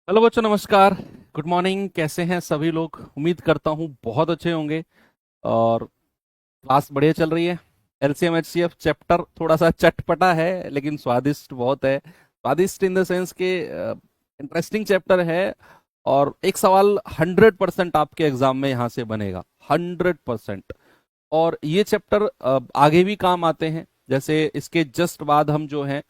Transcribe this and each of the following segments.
Hello बच्चों, नमस्कार। Good morning. कैसे हैं सभी लोग? उम्मीद करता हूँ बहुत अच्छे होंगे। और क्लास बढ़िया चल रही है। एलसीएम एचसीएफ चैप्टर थोड़ा सा चटपटा है लेकिन स्वादिष्ट बहुत है। स्वादिष्ट इन द सेंस के इंटरेस्टिंग चैप्टर है। और एक सवाल 100% आपके एग्जाम में यहाँ से बनेगा, 100%। और ये चैप्टर आगे भी काम आते हैं। जैसे इसके जस्ट बाद हम जो है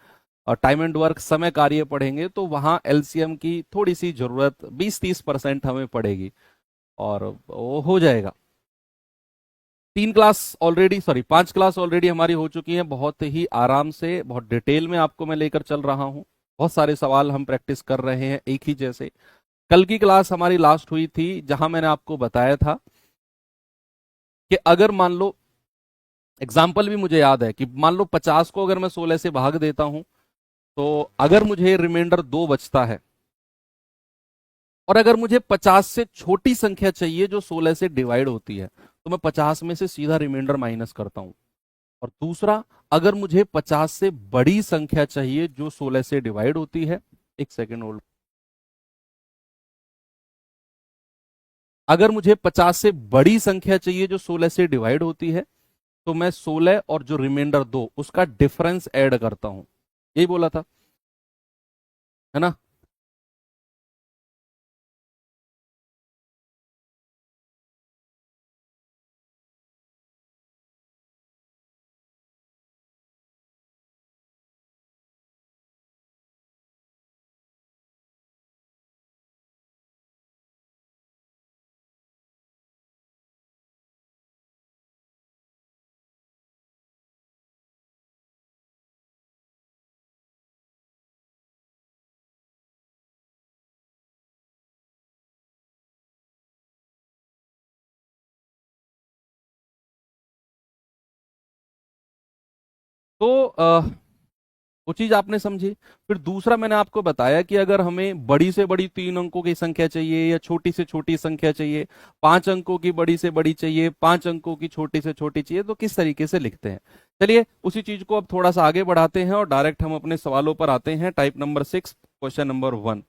टाइम एंड वर्क समय कार्य पढ़ेंगे, तो वहां एलसीएम की थोड़ी सी जरूरत 20-30% हमें पड़ेगी। और वो हो जाएगा। 5 क्लास ऑलरेडी हमारी हो चुकी हैं, बहुत ही आराम से, बहुत डिटेल में आपको मैं लेकर चल रहा हूं। बहुत सारे सवाल हम प्रैक्टिस कर रहे हैं एक ही जैसे। कल की क्लास हमारी लास्ट हुई थी जहां मैंने आपको बताया था कि अगर मान लो, एग्जाम्पल भी मुझे याद है कि मान लो 50 को अगर मैं 16 से भाग देता हूं, तो अगर मुझे रिमाइंडर 2 बचता है, और अगर मुझे 50 से छोटी संख्या चाहिए जो 16 से डिवाइड होती है, तो मैं 50 में से सीधा रिमाइंडर माइनस करता हूं। और दूसरा, अगर मुझे 50 से बड़ी संख्या चाहिए जो 16 से डिवाइड होती है, एक सेकेंड होल्ड। अगर मुझे 50 से बड़ी संख्या चाहिए जो 16 से डिवाइड होती है, तो मैं 16 और जो रिमाइंडर 2 उसका डिफरेंस ऐड करता हूं। यही बोला था, है ना? तो वो चीज आपने समझी। फिर दूसरा मैंने आपको बताया कि अगर हमें बड़ी से बड़ी 3 अंकों की संख्या चाहिए या छोटी से छोटी संख्या चाहिए, 5 अंकों की बड़ी से बड़ी चाहिए, 5 अंकों की छोटी से छोटी चाहिए, तो किस तरीके से लिखते हैं। चलिए उसी चीज को अब थोड़ा सा आगे बढ़ाते हैं और डायरेक्ट हम अपने सवालों पर आते हैं। Type number 6, question number 1।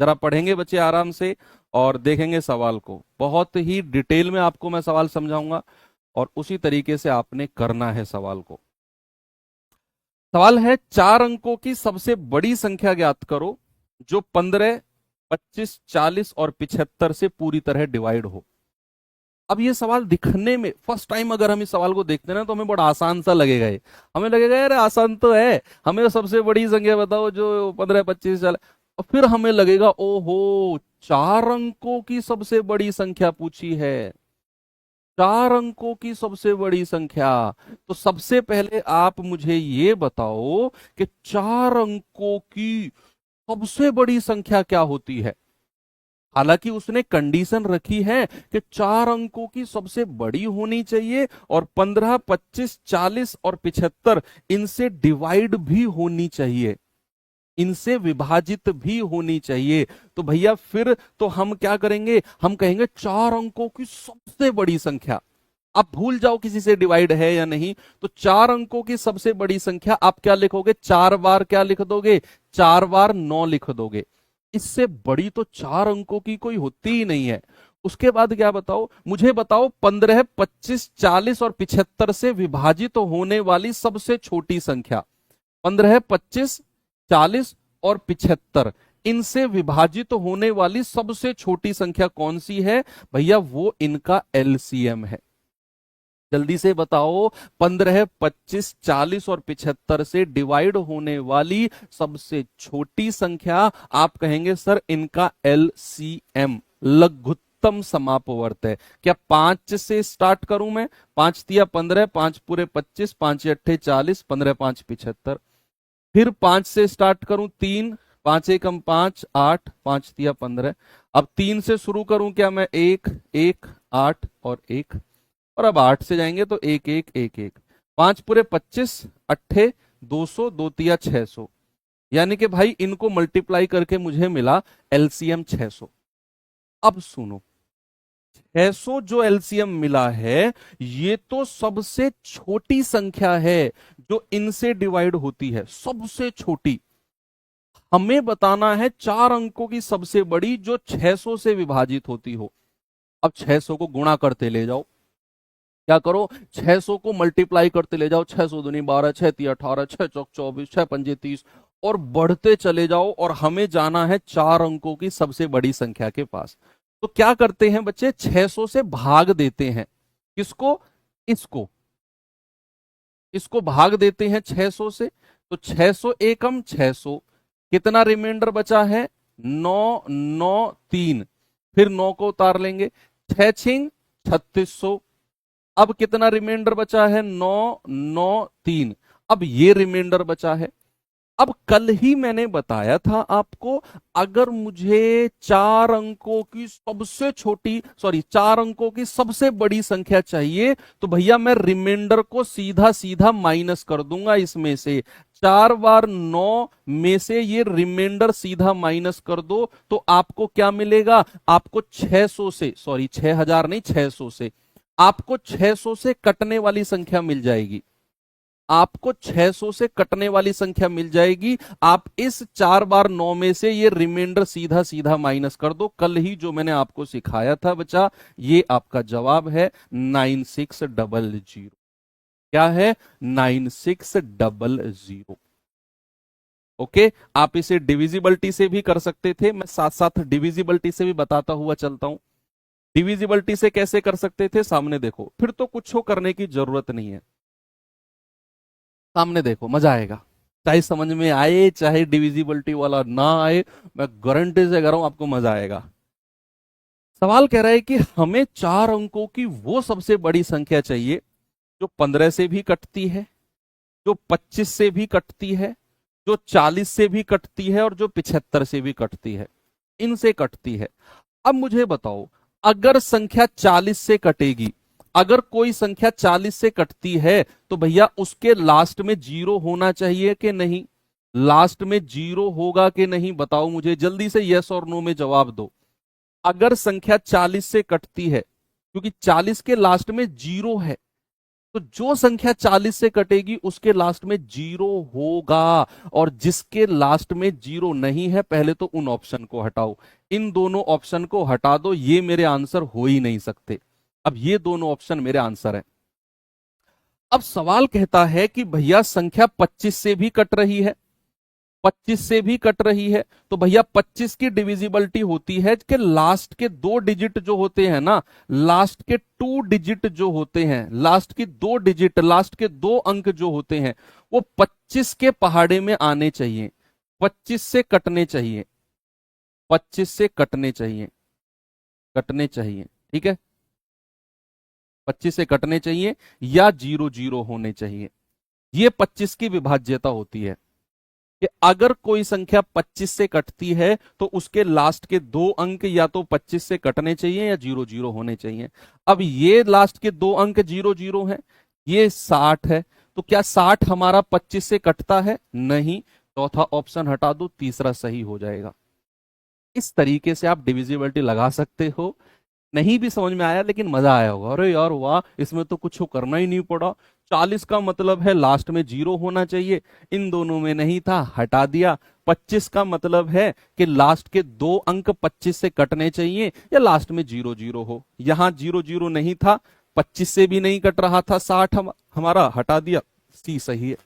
जरा पढ़ेंगे बच्चे आराम से और देखेंगे सवाल को। बहुत ही डिटेल में आपको मैं सवाल समझाऊंगा और उसी तरीके से आपने करना है सवाल को। सवाल है, 4 अंकों की सबसे बड़ी संख्या ज्ञात करो जो 15, 25, 40 और 75 से पूरी तरह डिवाइड हो। अब ये सवाल दिखने में फर्स्ट टाइम अगर हम इस सवाल को देखते हैं ना, तो हमें बड़ा आसान सा लगेगा। ये हमें लगेगा यार आसान तो है, हमें तो सबसे बड़ी संख्या बताओ जो 15, 25, 40। और फिर हमें लगेगा ओहो, 4 अंकों की सबसे बड़ी संख्या पूछी है, 4 अंकों की सबसे बड़ी संख्या। तो सबसे पहले आप मुझे ये बताओ कि 4 अंकों की सबसे बड़ी संख्या क्या होती है। हालांकि उसने कंडीशन रखी है कि 4 अंकों की सबसे बड़ी होनी चाहिए और 15, 25, 40 और 75 इनसे डिवाइड भी होनी चाहिए, इनसे विभाजित भी होनी चाहिए। तो भैया फिर तो हम क्या करेंगे, हम कहेंगे 4 अंकों की सबसे बड़ी संख्या। आप भूल जाओ किसी से डिवाइड है या नहीं, तो 4 अंकों की सबसे बड़ी संख्या आप क्या लिखोगे, 4 बार क्या लिख दोगे, 4 बार 9 लिख दोगे। इससे बड़ी तो 4 अंकों की कोई होती ही नहीं है। उसके बाद क्या बताओ, मुझे बताओ 15, 25, 40 और 75 से विभाजित होने वाली सबसे छोटी संख्या। 15, 25, 40 और 75 इनसे विभाजित होने वाली सबसे छोटी संख्या कौन सी है? भैया वो इनका एलसीएम है। जल्दी से बताओ, 15, 25, 40 और 75 से डिवाइड होने वाली सबसे छोटी संख्या। आप कहेंगे सर इनका एलसीएम, लघुत्तम समापवर्त है। क्या 5 से स्टार्ट करूं मैं? 5 तिया 15, 5 पूरे 25, 5 अट्ठे 40, 15 5 75। फिर 5 से स्टार्ट करूं 3, 5 एकम 5, 8, 5 तिया 15। अब 3 से शुरू करूं क्या मैं? 1, 1, 8 और 1। और अब 8 से जाएंगे तो 1, 1, 1, 1। 5 पूरे 25, अट्ठे 200, 2 तिया 600। यानी कि भाई इनको मल्टीप्लाई करके मुझे मिला एलसीएम 600। अब सुनो, 600 जो एलसीएम मिला है, ये तो सबसे छोटी संख्या है जो इनसे डिवाइड होती है, सबसे छोटी। हमें बताना है 4 अंकों की सबसे बड़ी जो 600 से विभाजित होती हो। अब 600 को गुणा करते ले जाओ, क्या करो, 600 को मल्टीप्लाई करते ले जाओ, 600 दूनी 12, 6 ती 18, 6 चौक 24, 6 पंजे 30, और बढ़ते चले जाओ, और हमें जाना है 4 अंकों की सबसे बड़ी संख्या के पास। तो क्या करते हैं बच्चे, 600 से भाग देते हैं, किसको, इसको, इसको भाग देते हैं 600 से। तो 600 एकम 600, कितना रिमाइंडर बचा है, 9, 9, 3, फिर 9 को उतार लेंगे, 6 छिंग 3600। अब कितना रिमाइंडर बचा है, 9, 9, 3। अब ये रिमाइंडर बचा है। अब कल ही मैंने बताया था आपको, अगर मुझे 4 अंकों की सबसे छोटी, सॉरी 4 अंकों की सबसे बड़ी संख्या चाहिए, तो भैया मैं रिमाइंडर को सीधा सीधा माइनस कर दूंगा इसमें से। 4 बार 9 में से ये रिमाइंडर सीधा माइनस कर दो, तो आपको क्या मिलेगा, आपको 600 से, सॉरी 6000 नहीं, 600 से, आपको 600 से कटने वाली संख्या मिल जाएगी। आपको 600 से कटने वाली संख्या मिल जाएगी। आप इस 4 बार 9 में से ये रिमाइंडर सीधा सीधा माइनस कर दो, कल ही जो मैंने आपको सिखाया था बच्चा, ये आपका जवाब है 9600। क्या है, 9600। ओके, आप इसे डिविजिबिलिटी से भी कर सकते थे, मैं साथ साथ डिविजिबिलिटी से भी बताता हुआ चलता हूं। डिविजिबिलिटी से कैसे कर सकते थे, सामने देखो, फिर तो कुछ करने की जरूरत नहीं है, सामने देखो, मजा आएगा। चाहे समझ में आए चाहे डिविजिबिलिटी वाला ना आए, मैं गारंटी से कह रहा हूं आपको मजा आएगा। सवाल कह रहा है कि हमें 4 अंकों की वो सबसे बड़ी संख्या चाहिए जो 15 से भी कटती है, जो 25 से भी कटती है, जो 40 से भी कटती है, और जो 75 से भी कटती है, इनसे कटती है। अब मुझे बताओ, अगर संख्या 40 से कटेगी, अगर कोई संख्या 40 से कटती है, तो भैया उसके लास्ट में 0 होना चाहिए कि नहीं, लास्ट में 0 होगा कि नहीं, बताओ मुझे जल्दी से, यस और नो में जवाब दो। अगर संख्या 40 से कटती है, क्योंकि 40 के लास्ट में 0 है, तो जो संख्या 40 से कटेगी उसके लास्ट में 0 होगा, और जिसके लास्ट में 0 नहीं है, पहले तो उन ऑप्शन को हटाओ, इन दोनों ऑप्शन को हटा दो, ये मेरे आंसर हो ही नहीं सकते। अब ये दोनों ऑप्शन मेरे आंसर है। अब सवाल कहता है कि भैया संख्या 25 से भी कट रही है, 25 से भी कट रही है, तो भैया 25 की डिविजिबिलिटी होती है कि लास्ट के 2 डिजिट जो होते हैं ना, लास्ट के 2 डिजिट जो होते हैं, लास्ट की 2 डिजिट, लास्ट के 2 अंक जो होते हैं, वो 25 के पहाड़े में आने चाहिए, 25 से कटने चाहिए, 25 से कटने चाहिए, कटने चाहिए, ठीक है, 25 से कटने चाहिए, या 0 0 होने चाहिए। ये 25 की विभाज्यता होती है कि अगर कोई संख्या 25 से कटती है, तो उसके लास्ट के 2 अंक या तो 25 से कटने चाहिए या 0 0 होने चाहिए। अब ये लास्ट के 2 अंक 0 0 है, ये 60 है, तो क्या 60 हमारा 25 से कटता है, नहीं, चौथा ऑप्शन हटा दो, तीसरा सही हो जाएगा। इस तरीके से आप डिविजिबिलिटी लगा सकते हो। नहीं भी समझ में आया लेकिन मजा आया होगा, अरे यार वाह, इसमें तो कुछ करना ही नहीं पड़ा, 40 का मतलब है लास्ट में 0 होना चाहिए, इन दोनों में नहीं था, हटा दिया। 25 का मतलब है कि लास्ट के 2 अंक 25 से कटने चाहिए या लास्ट में 0 0 हो, यहां 0 0 नहीं था, 25 से भी नहीं कट रहा था, 60 हमारा, हटा दिया, सी सही है।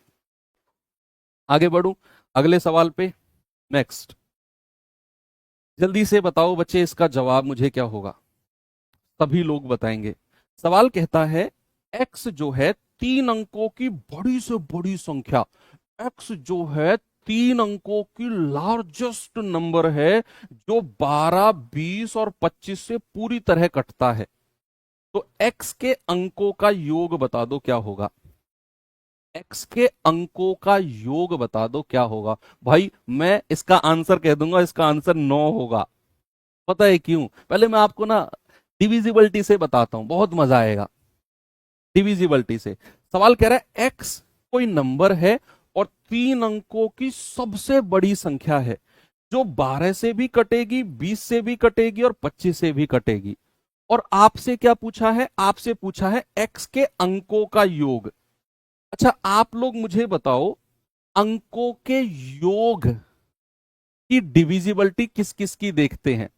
आगे बढ़ू अगले सवाल पे, नेक्स्ट, जल्दी से बताओ बच्चे इसका जवाब मुझे क्या होगा, सभी लोग बताएंगे। सवाल कहता है, x जो है 3 अंकों की बड़ी से बड़ी संख्या, x जो है 3 अंकों की लार्जेस्ट नंबर है, जो 12, 20 और 25 से पूरी तरह कटता है, तो x के अंकों का योग बता दो क्या होगा, x के अंकों का योग बता दो क्या होगा। भाई मैं इसका आंसर कह दूंगा, इसका आंसर 9 होगा। पता है क्यों, पहले मैं आपको ना डिविजिबिलिटी से बताता हूं, बहुत मजा आएगा। डिविजिबिलिटी से सवाल कह रहा है, x कोई नंबर है और 3 अंकों की सबसे बड़ी संख्या है, जो 12 से भी कटेगी, 20 से भी कटेगी और 25 से भी कटेगी। और आपसे क्या पूछा है, आपसे पूछा है x के अंकों का योग। अच्छा आप लोग मुझे बताओ, अंकों के योग की डिविजिबिलिटी किस किस की देखते हैं,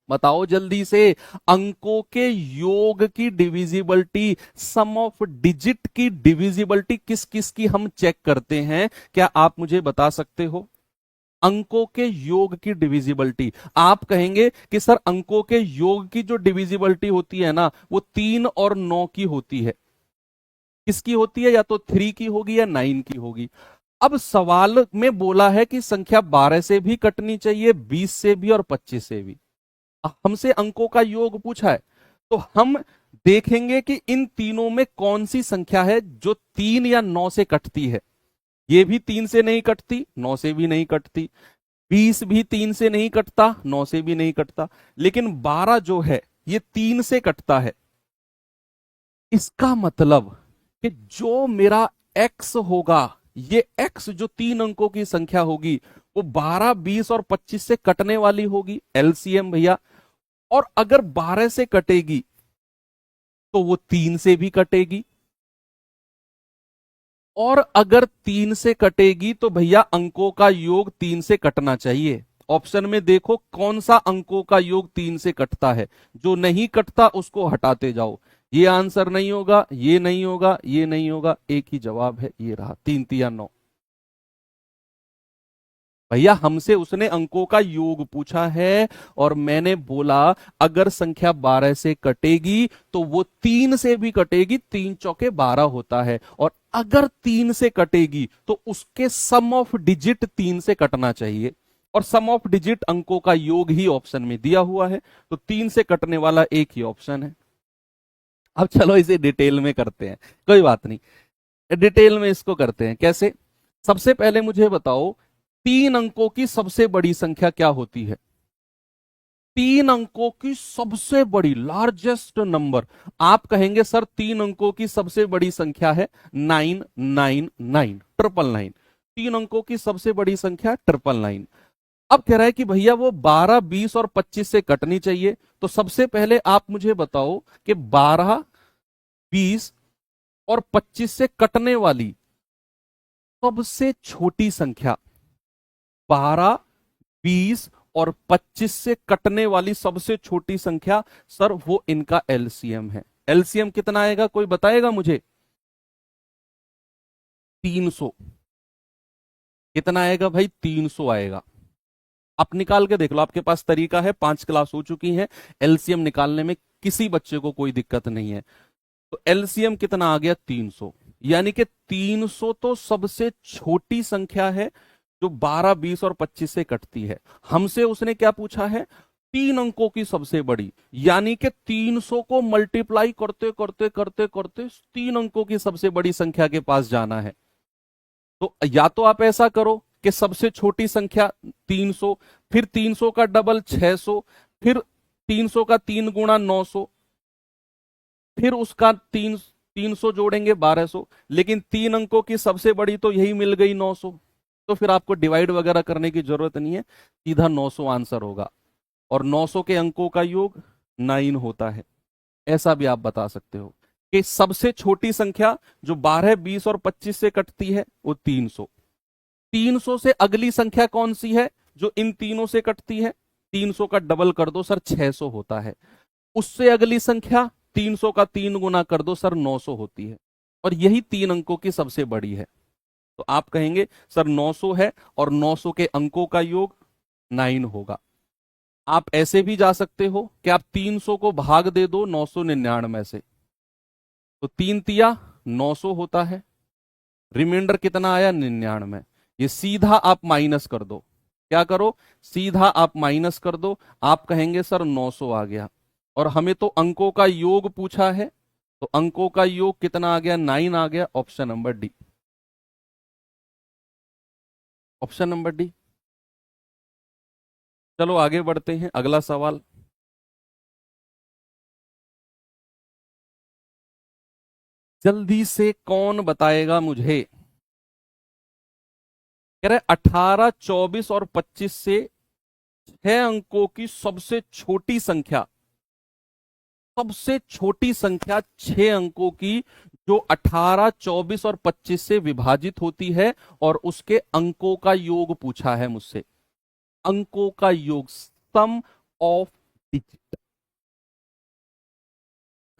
बताओ जल्दी से। अंकों के योग की डिविजिबिलिटी, सम ऑफ डिजिट की डिविजिबिलिटी किस किस की हम चेक करते हैं, क्या आप मुझे बता सकते हो? अंकों के योग की डिविजिबिलिटी। आप कहेंगे कि सर अंकों के योग की जो डिविजिबिलिटी होती है ना, वो 3 और 9 की होती है। किसकी होती है? या तो 3 की होगी या 9 की होगी। अब सवाल में बोला है कि संख्या 12 से भी कटनी चाहिए, 20 से भी और 25 से भी। हमसे अंकों का योग पूछा है, तो हम देखेंगे कि इन तीनों में कौन सी संख्या है जो 3 या 9 से कटती है। ये भी 3 से नहीं कटती, 9 से भी नहीं कटती, 20 भी 3 से नहीं कटता, 9 से भी नहीं कटता, लेकिन 12 जो है ये 3 से कटता है। इसका मतलब कि जो मेरा x होगा, ये x जो 3 अंकों की संख्या होगी, वो 12, 20 और 25 से कटने वाली होगी, एलसीएम भैया। और अगर 12 से कटेगी तो वो 3 से भी कटेगी, और अगर 3 से कटेगी तो भैया अंकों का योग 3 से कटना चाहिए। ऑप्शन में देखो कौन सा अंकों का योग 3 से कटता है, जो नहीं कटता उसको हटाते जाओ। ये आंसर नहीं होगा, ये नहीं होगा, ये नहीं होगा, एक ही जवाब है, ये रहा 3 तिया 9। भैया हमसे उसने अंकों का योग पूछा है, और मैंने बोला अगर संख्या 12 से कटेगी तो वो 3 से भी कटेगी, 3 चौके 12 होता है, और अगर 3 से कटेगी तो उसके सम ऑफ डिजिट 3 से कटना चाहिए, और सम ऑफ डिजिट अंकों का योग ही ऑप्शन में दिया हुआ है, तो 3 से कटने वाला एक ही ऑप्शन है। अब चलो इसे डिटेल में करते हैं, कोई बात नहीं, डिटेल में इसको करते हैं। कैसे? सबसे पहले मुझे बताओ 3 अंकों की सबसे बड़ी संख्या क्या होती है? 3 अंकों की सबसे बड़ी लार्जेस्ट नंबर। आप कहेंगे सर 3 अंकों की सबसे बड़ी संख्या है 999, 999। 3 अंकों की सबसे बड़ी संख्या 999। अब कह रहा है कि भैया वो 12, 20 और 25 से कटनी चाहिए, तो सबसे पहले आप मुझे बताओ कि 12, 20 और 25 से कटने वाली सबसे छोटी संख्या, 12, 20 और 25 से कटने वाली सबसे छोटी संख्या, सर वो इनका एलसीएम है। एलसीएम कितना आएगा, कोई बताएगा मुझे? 300। कितना आएगा भाई? 300 आएगा। आप निकाल के देख लो, आपके पास तरीका है, 5 क्लास हो चुकी है, एलसीएम निकालने में किसी बच्चे को कोई दिक्कत नहीं है। तो एलसीएम कितना आ गया? 300। यानी कि 300 तो सबसे छोटी संख्या है जो 12, 20 और 25 से कटती है। हमसे उसने क्या पूछा है? 3 अंकों की सबसे बड़ी, यानी कि 300 को मल्टीप्लाई करते करते करते करते 3 अंकों की सबसे बड़ी संख्या के पास जाना है। तो या तो आप ऐसा करो कि सबसे छोटी संख्या 300, फिर 300 का डबल 600, फिर 300 का 3 गुणा 900, फिर उसका 300 जोड़ेंगे 1200, लेकिन 3 अंकों की सबसे बड़ी तो यही मिल गई 900, तो फिर आपको डिवाइड वगैरह करने की जरूरत नहीं है, सीधा 900 आंसर होगा। और 900 के अंकों का योग 9 होता है। ऐसा भी आप बता सकते हो कि सबसे छोटी संख्या जो 12, 20 और 25 से कटती है वो 300। 300 से अगली संख्या कौन सी है जो इन तीनों से कटती है? 300 का डबल कर दो सर, 600 होता है। उससे अगली संख्या 300 का 3 गुना कर दो सर, 900 होती है। और यही 3 अंकों की सबसे बड़ी है। तो आप कहेंगे सर 900 है और 900 के अंकों का योग 9 होगा। आप ऐसे भी जा सकते हो कि आप 300 को भाग दे दो 999 से, तो 3 तिया 900 होता है, रिमाइंडर कितना आया? 99। ये सीधा आप माइनस कर दो। क्या करो? सीधा आप माइनस कर दो। आप कहेंगे सर 900 आ गया, और हमें तो अंकों का योग पूछा है, तो अंकों का योग कितना आ गया? 9 आ गया। Option number D, option number D. चलो आगे बढ़ते हैं, अगला सवाल। जल्दी से कौन बताएगा मुझे? कह रहे 18, 24 और 25 से 6 अंकों की सबसे छोटी संख्या, सबसे छोटी संख्या 6 अंकों की जो 18, 24 और 25 से विभाजित होती है, और उसके अंकों का योग पूछा है मुझसे। अंकों का योग, सम ऑफ डिजिट।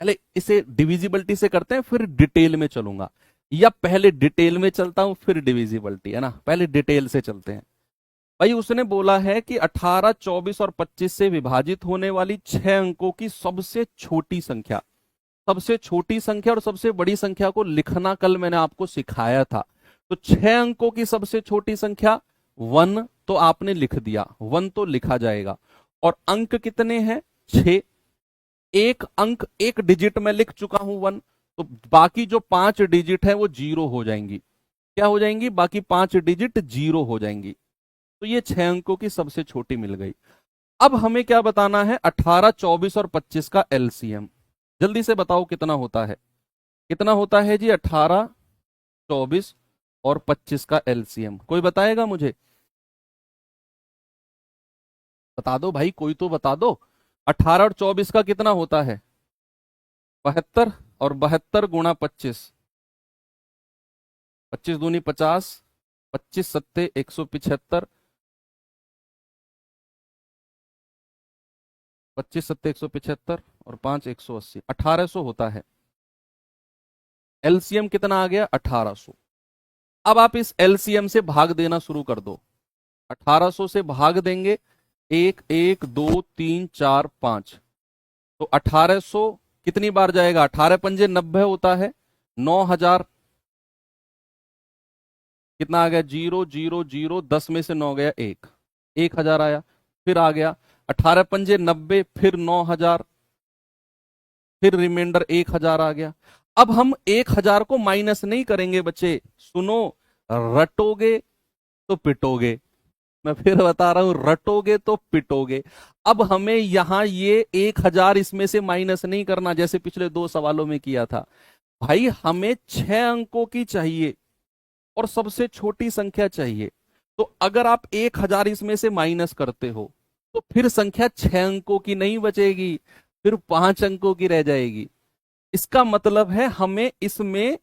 पहले इसे डिविजिबिलिटी से करते हैं, फिर डिटेल में चलूंगा, या पहले डिटेल में चलता हूं फिर डिविजिबिलिटी, है ना। पहले डिटेल से चलते हैं। भाई उसने बोला है कि 18, 24 और 25 से विभाजित होने वाली 6 अंकों की सबसे छोटी संख्या, सबसे छोटी संख्या और सबसे बड़ी संख्या को लिखना कल मैंने आपको सिखाया था। तो 6 अंकों की सबसे छोटी संख्या 1, तो आपने लिख दिया, 1 तो लिखा जाएगा। और अंक कितने हैं? 6। एक अंक, एक डिजिट में लिख चुका हूं 1, तो बाकी जो 5 डिजिट है वो 0 हो जाएंगी। क्या हो जाएंगी? बाकी 5 डिजिट 0 हो जाएंगी। तो ये 6 अंकों की सबसे छोटी मिल गई। अब हमें क्या बताना है? 18, 24 और 25 का एलसीएम। जल्दी से बताओ कितना होता है? कितना होता है जी 18, 24 और 25 का एलसीएम? कोई बताएगा मुझे? बता दो भाई, कोई तो बता दो। 18 और 24 का कितना होता है? 72, और 72 गुणा 25, 25 दूनी 50, 25 सत्ते 175, 25 सत्ते 175 और 5 180, 1800 होता है। एलसीएम कितना आ गया? 1800। अब आप इस एलसीएम से भाग देना शुरू कर दो। 1800 से भाग देंगे, 1 1 2 3 4 5, तो 1800 कितनी बार जाएगा? 18 पंजे 90 होता है। 9000 कितना आ गया? 0 0 0, 10 में से 9 गया 1, 1000 आया। फिर आ गया 18 पंजे 90, फिर 9000, फिर रिमाइंडर 1000 आ गया। अब हम 1000 को माइनस नहीं करेंगे बच्चे, सुनो, रटोगे तो पिटोगे। मैं फिर बता रहा हूं, रटोगे तो पिटोगे। अब हमें यहां ये 1000 इसमें से माइनस नहीं करना, जैसे पिछले 2 सवालों में किया था। भाई हमें 6 अंकों की चाहिए और सबसे छोटी संख्या चाहिए। तो अगर आप 1000 इसमें से माइनस करते हो तो फिर संख्या 6 अंकों की नहीं बचेगी, फिर 5 अंकों की रह जाएगी। इसका मतलब है हमें इसमें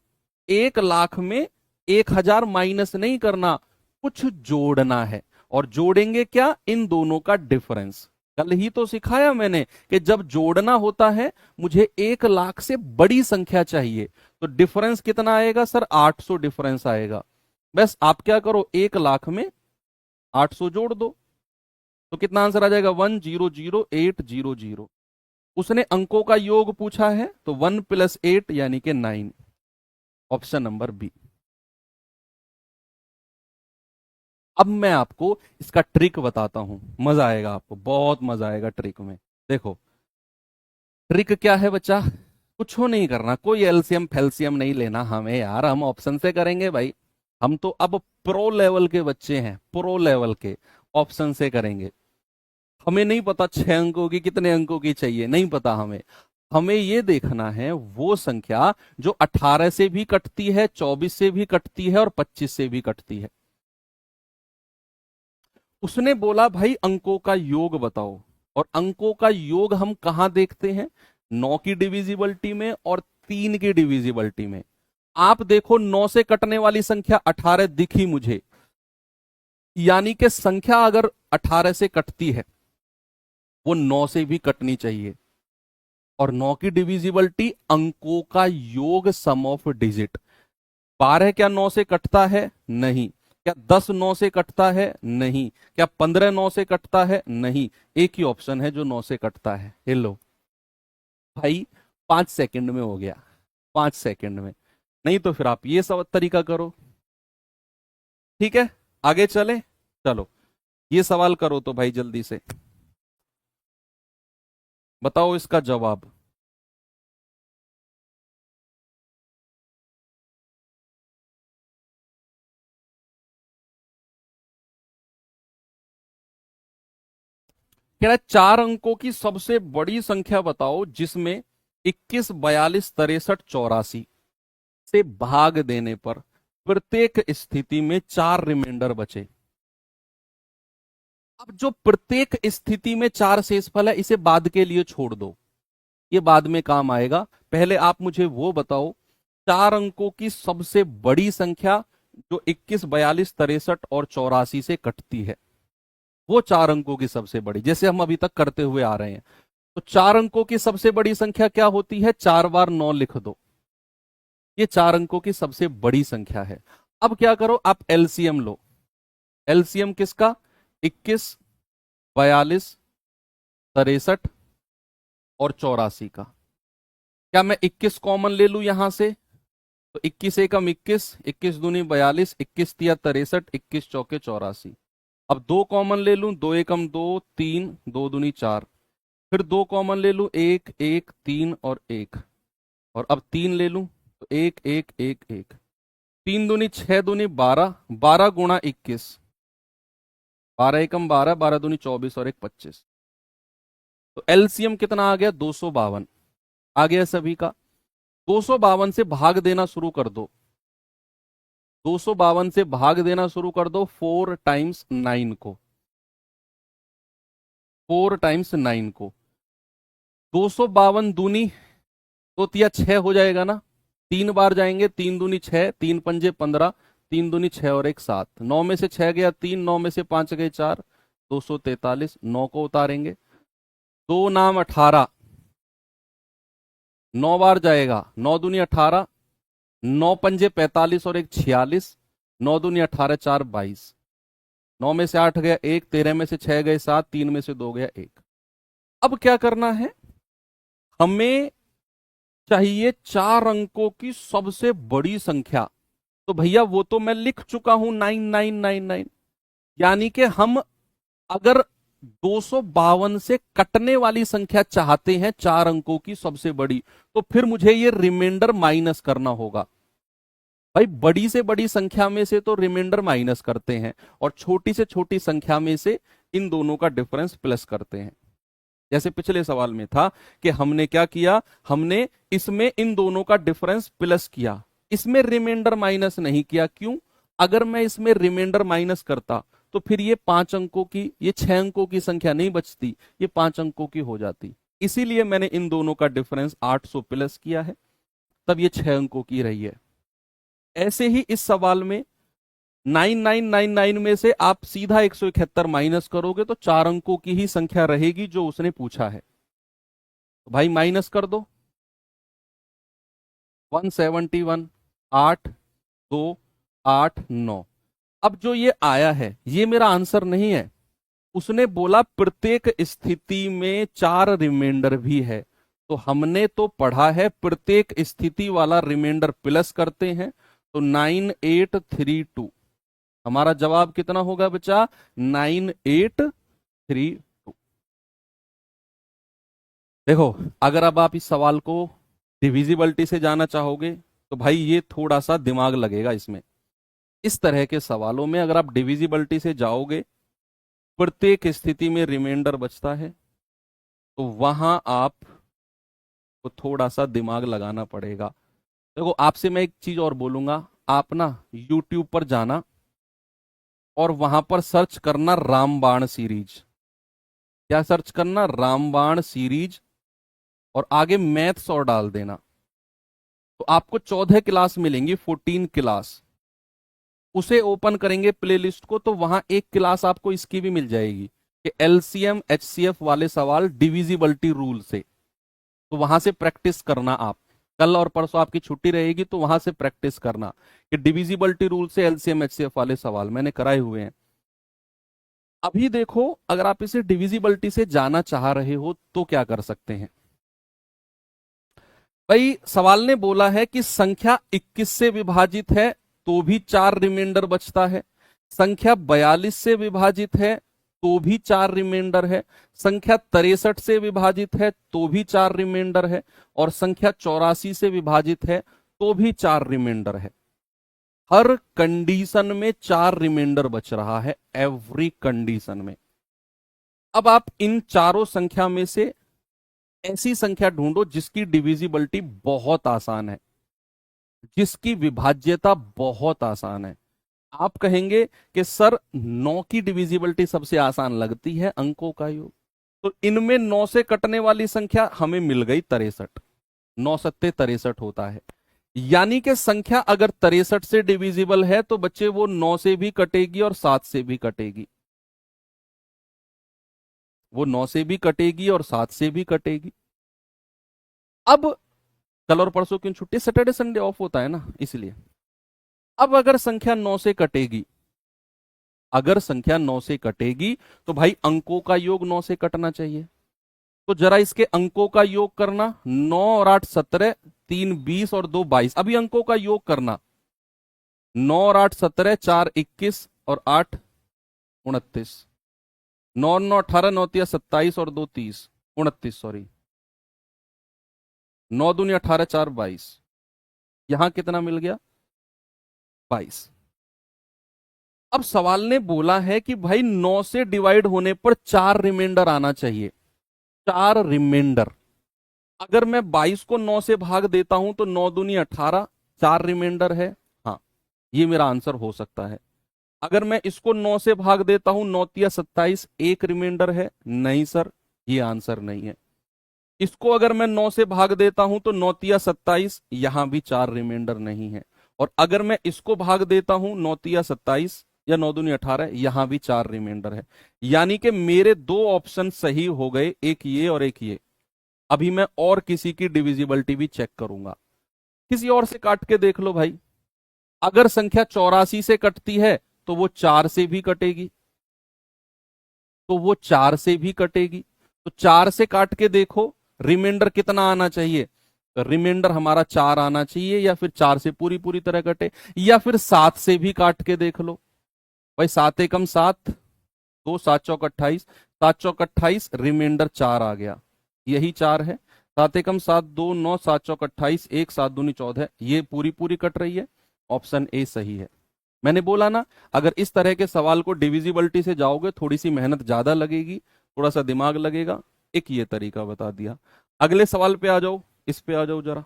1 लाख में 1000 माइनस नहीं करना, कुछ जोड़ना है। और जोड़ेंगे क्या? इन दोनों का डिफरेंस। कल ही तो सिखाया मैंने कि जब जोड़ना होता है मुझे 1 लाख से बड़ी संख्या चाहिए, तो डिफरेंस कितना आएगा सर? 800 डिफरेंस आएगा। बस आप क्या करो, 1 लाख में 800 जोड़ दो, तो कितना आंसर आ जाएगा? 100800। उसने अंकों का योग पूछा है, तो 1 + 8 यानी कि 9, ऑप्शन नंबर बी। अब मैं आपको इसका ट्रिक बताता हूं, मजा आएगा आपको, बहुत मजा आएगा ट्रिक में। देखो ट्रिक क्या है बच्चा, कुछ नहीं करना, कोई एलसीएम फैल्सियम नहीं लेना हमें यार, हम ऑप्शन से करेंगे भाई। हम तो अब प्रो लेवल के बच्चे हैं, प्रो लेवल के, ऑप्शन से करेंगे। हमें नहीं पता 6 अंकों की कितने अंकों की चाहिए, नहीं पता हमें। हमें ये देखना है वो संख्या जो 18 से भी कटती है, 24 से भी कटती है और 25 से भी कटती है। उसने बोला भाई अंकों का योग बताओ, और अंकों का योग हम कहां देखते हैं? 9 की डिविजिबिलिटी में और 3 की डिविजिबिलिटी में। आप देखो 9 से कटने वाली संख्या 18 दिखी मुझे, यानी कि संख्या अगर 18 से कटती है वो 9 से भी कटनी चाहिए। और 9 की डिविजिबिलिटी अंकों का योग, सम ऑफ डिजिट। 12 क्या 9 से कटता है? नहीं। क्या 10 9 से कटता है? नहीं। क्या 15 9 से कटता है? नहीं। एक ही ऑप्शन है जो 9 से कटता है, हेलो भाई। 5 सेकंड में हो गया, 5 सेकंड में। नहीं तो फिर आप ये सब तरीका करो, ठीक है। आगे चले, चलो ये सवाल करो तो भाई जल्दी से बताओ इसका जवाब। कह रहा है 4 अंकों की सबसे बड़ी संख्या बताओ जिसमें 21, 42, 63, 84 से भाग देने पर प्रत्येक स्थिति में 4 रिमाइंडर बचे। अब जो प्रत्येक स्थिति में 4 शेषफल है, इसे बाद के लिए छोड़ दो, ये बाद में काम आएगा। पहले आप मुझे वो बताओ 4 अंकों की सबसे बड़ी संख्या जो 21, 42, 63 और 84 से कटती है। वो 4 अंकों की सबसे बड़ी, जैसे हम अभी तक करते हुए आ रहे हैं। तो 4 अंकों की सबसे बड़ी संख्या क्या होती है? 4 बार 9 लिख दो, ये 4 अंकों की सबसे बड़ी संख्या है। अब क्या करो, आप एलसीएम लो। एलसीएम किसका? 21, 42, 63 और 84 का। क्या मैं 21 कॉमन ले लूं यहां से? तो 21 एकम 21, 21 दूनी 42, 21 तिया 63, 21 चौके 84। अब 2 कॉमन ले लूं, 2 एकम 2, 3, 2 दूनी 4। फिर 2 कॉमन ले लूं, 1 1 3 और 1। और अब 3 ले लूं, तो 1 1 1 1। 3 दूनी 6 दूनी 12, 12 गुणा 21, 12 एकम 12, 12 दूनी 24 और 1 25। तो एलसीएम कितना आ गया? 252 आ गया सभी का। 252 से भाग देना शुरू कर दो, 252 से भाग देना शुरू कर दो 4 टाइम्स 9 को, 4 टाइम्स 9 को। 252 दूनी तो तिया 6 हो जाएगा ना, 3 बार जाएंगे, 3 दूनी 6, 3 पंजे 15, 3 दूनी 6 और 1 7। 9 में से 6 गया 3, 9 में से 5 गए 4, 243। 9 को उतारेंगे, 2 नाम 18, 9 बार जाएगा, 9 दूनी 18, 9 पंजे 45 और 1 46, 9 दूनी 18, 4 22। 9 में से 8 गया 1, 13 में से 6 गए 7, 3 में से 2 गया 1। अब क्या करना है, हमें चाहिए 4 अंकों की सबसे बड़ी संख्या। तो भैया वो तो मैं लिख चुका हूं 9999, यानी कि हम अगर 252 से कटने वाली संख्या चाहते हैं 4 अंकों की सबसे बड़ी, तो फिर मुझे ये रिमाइंडर माइनस करना होगा। भाई बड़ी से बड़ी संख्या में से तो रिमाइंडर माइनस करते हैं, और छोटी से छोटी संख्या में से इन दोनों का डिफरेंस प्लस करते हैं। जैसे पिछले सवाल में था कि हमने क्या किया, हमने इसमें इन दोनों का डिफरेंस प्लस किया, इसमें रिमाइंडर माइनस नहीं किया। क्यों? अगर मैं इसमें रिमाइंडर माइनस करता तो फिर ये 5 अंकों की, ये 6 अंकों की संख्या नहीं बचती, ये 5 अंकों की हो जाती। इसीलिए मैंने इन दोनों का डिफरेंस 800 प्लस किया है, तब ये 6 अंकों की रही है। ऐसे ही इस सवाल में 9999 में से आप सीधा 171 माइनस करोगे तो 4 अंकों की ही संख्या रहेगी जो उसने पूछा है। तो भाई माइनस कर दो, 171, 8 2 8 9। अब जो ये आया है ये मेरा आंसर नहीं है, उसने बोला प्रत्येक स्थिति में 4 रिमाइंडर भी है। तो हमने तो पढ़ा है प्रत्येक स्थिति वाला रिमाइंडर प्लस करते हैं, तो 9832। हमारा जवाब कितना होगा बच्चा? 9832। देखो, अगर अब आप इस सवाल को डिविजिबिलिटी से जाना चाहोगे तो भाई ये थोड़ा सा दिमाग लगेगा इसमें। इस तरह के सवालों में अगर आप डिविजिबिलिटी से जाओगे, प्रत्येक स्थिति में रिमाइंडर बचता है, तो वहां आपको थोड़ा सा दिमाग लगाना पड़ेगा। देखो, आपसे मैं एक चीज और बोलूंगा, आप ना यूट्यूब पर जाना और वहां पर सर्च करना रामबाण सीरीज। क्या सर्च करना? रामबाण सीरीज, और आगे मैथ्स और डाल देना, तो आपको 14 क्लास मिलेंगी, 14 क्लास। उसे ओपन करेंगे प्लेलिस्ट को, तो वहां एक क्लास आपको इसकी भी मिल जाएगी कि एलसीएम एचसीएफ वाले सवाल डिविजिबिलिटी रूल से। तो वहां से प्रैक्टिस करना आप, कल और परसों आपकी छुट्टी रहेगी तो वहां से प्रैक्टिस करना कि डिविजिबिलिटी रूल से एलसीएम एचसीएफ वाले सवाल मैंने कराए हुए हैं। अभी देखो, अगर आप इसे डिविजिबिलिटी से जाना चाह रहे हो तो क्या कर सकते हैं। भाई सवाल ने बोला है कि संख्या 21 से विभाजित है तो भी 4 रिमाइंडर बचता है, संख्या 42 से विभाजित है तो भी 4 रिमाइंडर है, संख्या 63 से विभाजित है तो भी 4 रिमाइंडर है, और संख्या 84 से विभाजित है तो भी 4 रिमाइंडर है। हर कंडीशन में 4 रिमाइंडर बच रहा है, एवरी कंडीशन में। अब आप इन चारों संख्या में से ऐसी संख्या ढूंढो जिसकी डिविजिबिलिटी बहुत आसान है, जिसकी विभाज्यता बहुत आसान है। आप कहेंगे कि सर 9 की डिविजिबिलिटी सबसे आसान लगती है, अंकों का योग। तो इनमें 9 से कटने वाली संख्या हमें मिल गई 63, 9 सत्ते 63 होता है। यानी कि संख्या अगर 63 से डिविजिबल है तो बच्चे वो 9 से भी कटेगी और 7 से भी कटेगी। वो 9 से भी कटेगी और 7 से भी कटेगी। अब कल और परसों क्यों छुट्टी, सैटरडे संडे ऑफ होता है ना, इसलिए। अब अगर संख्या 9 से कटेगी, अगर संख्या 9 से कटेगी तो भाई अंकों का योग 9 से कटना चाहिए। तो जरा इसके अंकों का योग करना, 9 और 8 17, 3 20 और 2 22। अभी अंकों का योग करना, 9 और 8 17, 4 21 और 8 29, 9 9 18, 9 3 27 और 2 30, 29 सॉरी, 9 दूनी 18, 4 22। यहां कितना मिल गया, 22। अब सवाल ने बोला है कि भाई 9 से डिवाइड होने पर 4 रिमाइंडर आना चाहिए, 4 रिमाइंडर। अगर मैं 22 को 9 से भाग देता हूं तो 9 दूनी 18, 4 रिमाइंडर है। हाँ, ये मेरा आंसर हो सकता है। अगर मैं इसको 9 से भाग देता हूं, 9 तिया 27, 1 रिमाइंडर है। नहीं सर, ये आंसर नहीं है। इसको अगर मैं 9 से भाग देता हूं तो 9 तिया 27, यहां भी 4 रिमाइंडर नहीं है। और अगर मैं इसको भाग देता हूं 9 तिया 27 या 9 दूनी 18, यहां भी 4 रिमाइंडर है। यानी कि मेरे दो ऑप्शन सही हो गए, एक ये और एक ये। अभी मैं और किसी की डिविजिबिलिटी भी चेक करूंगा, किसी और से काट के देख लो भाई। अगर संख्या 84 से कटती है तो वो 4 से भी कटेगी, तो वो 4 से भी कटेगी। तो 4 से काट के देखो रिमाइंडर कितना आना चाहिए, रिमाइंडर हमारा 4 आना चाहिए, या फिर 4 से पूरी पूरी तरह कटे, या फिर 7 से भी काट के देख लो। भाई 7 एकम 7, 2 7 चौक 28, 7 चौक 28, रिमाइंडर 4 आ गया, यही 4 है। 7 एकम 7, 2 9, 7 चौक 28, 1 7 दूनी 14, ये पूरी पूरी कट रही है। ऑप्शन ए सही है। मैंने बोला ना, अगर इस तरह के सवाल को डिविजिबिलिटी से जाओगे थोड़ी सी मेहनत ज्यादा लगेगी, थोड़ा सा दिमाग लगेगा। एक ये तरीका बता दिया। अगले सवाल पे आ जाओ, इस पे आ जाओ जरा।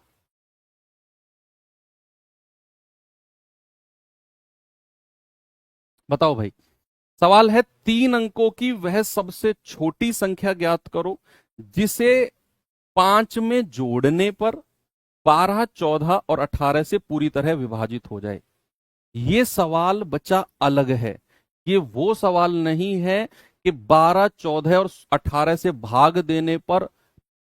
बताओ भाई, सवाल है 3 अंकों की वह सबसे छोटी संख्या ज्ञात करो जिसे 5 में जोड़ने पर 12 14 और 18 से पूरी तरह विभाजित हो जाए। ये सवाल बच्चा अलग है, ये वो सवाल नहीं है कि 12 14 और 18 से भाग देने पर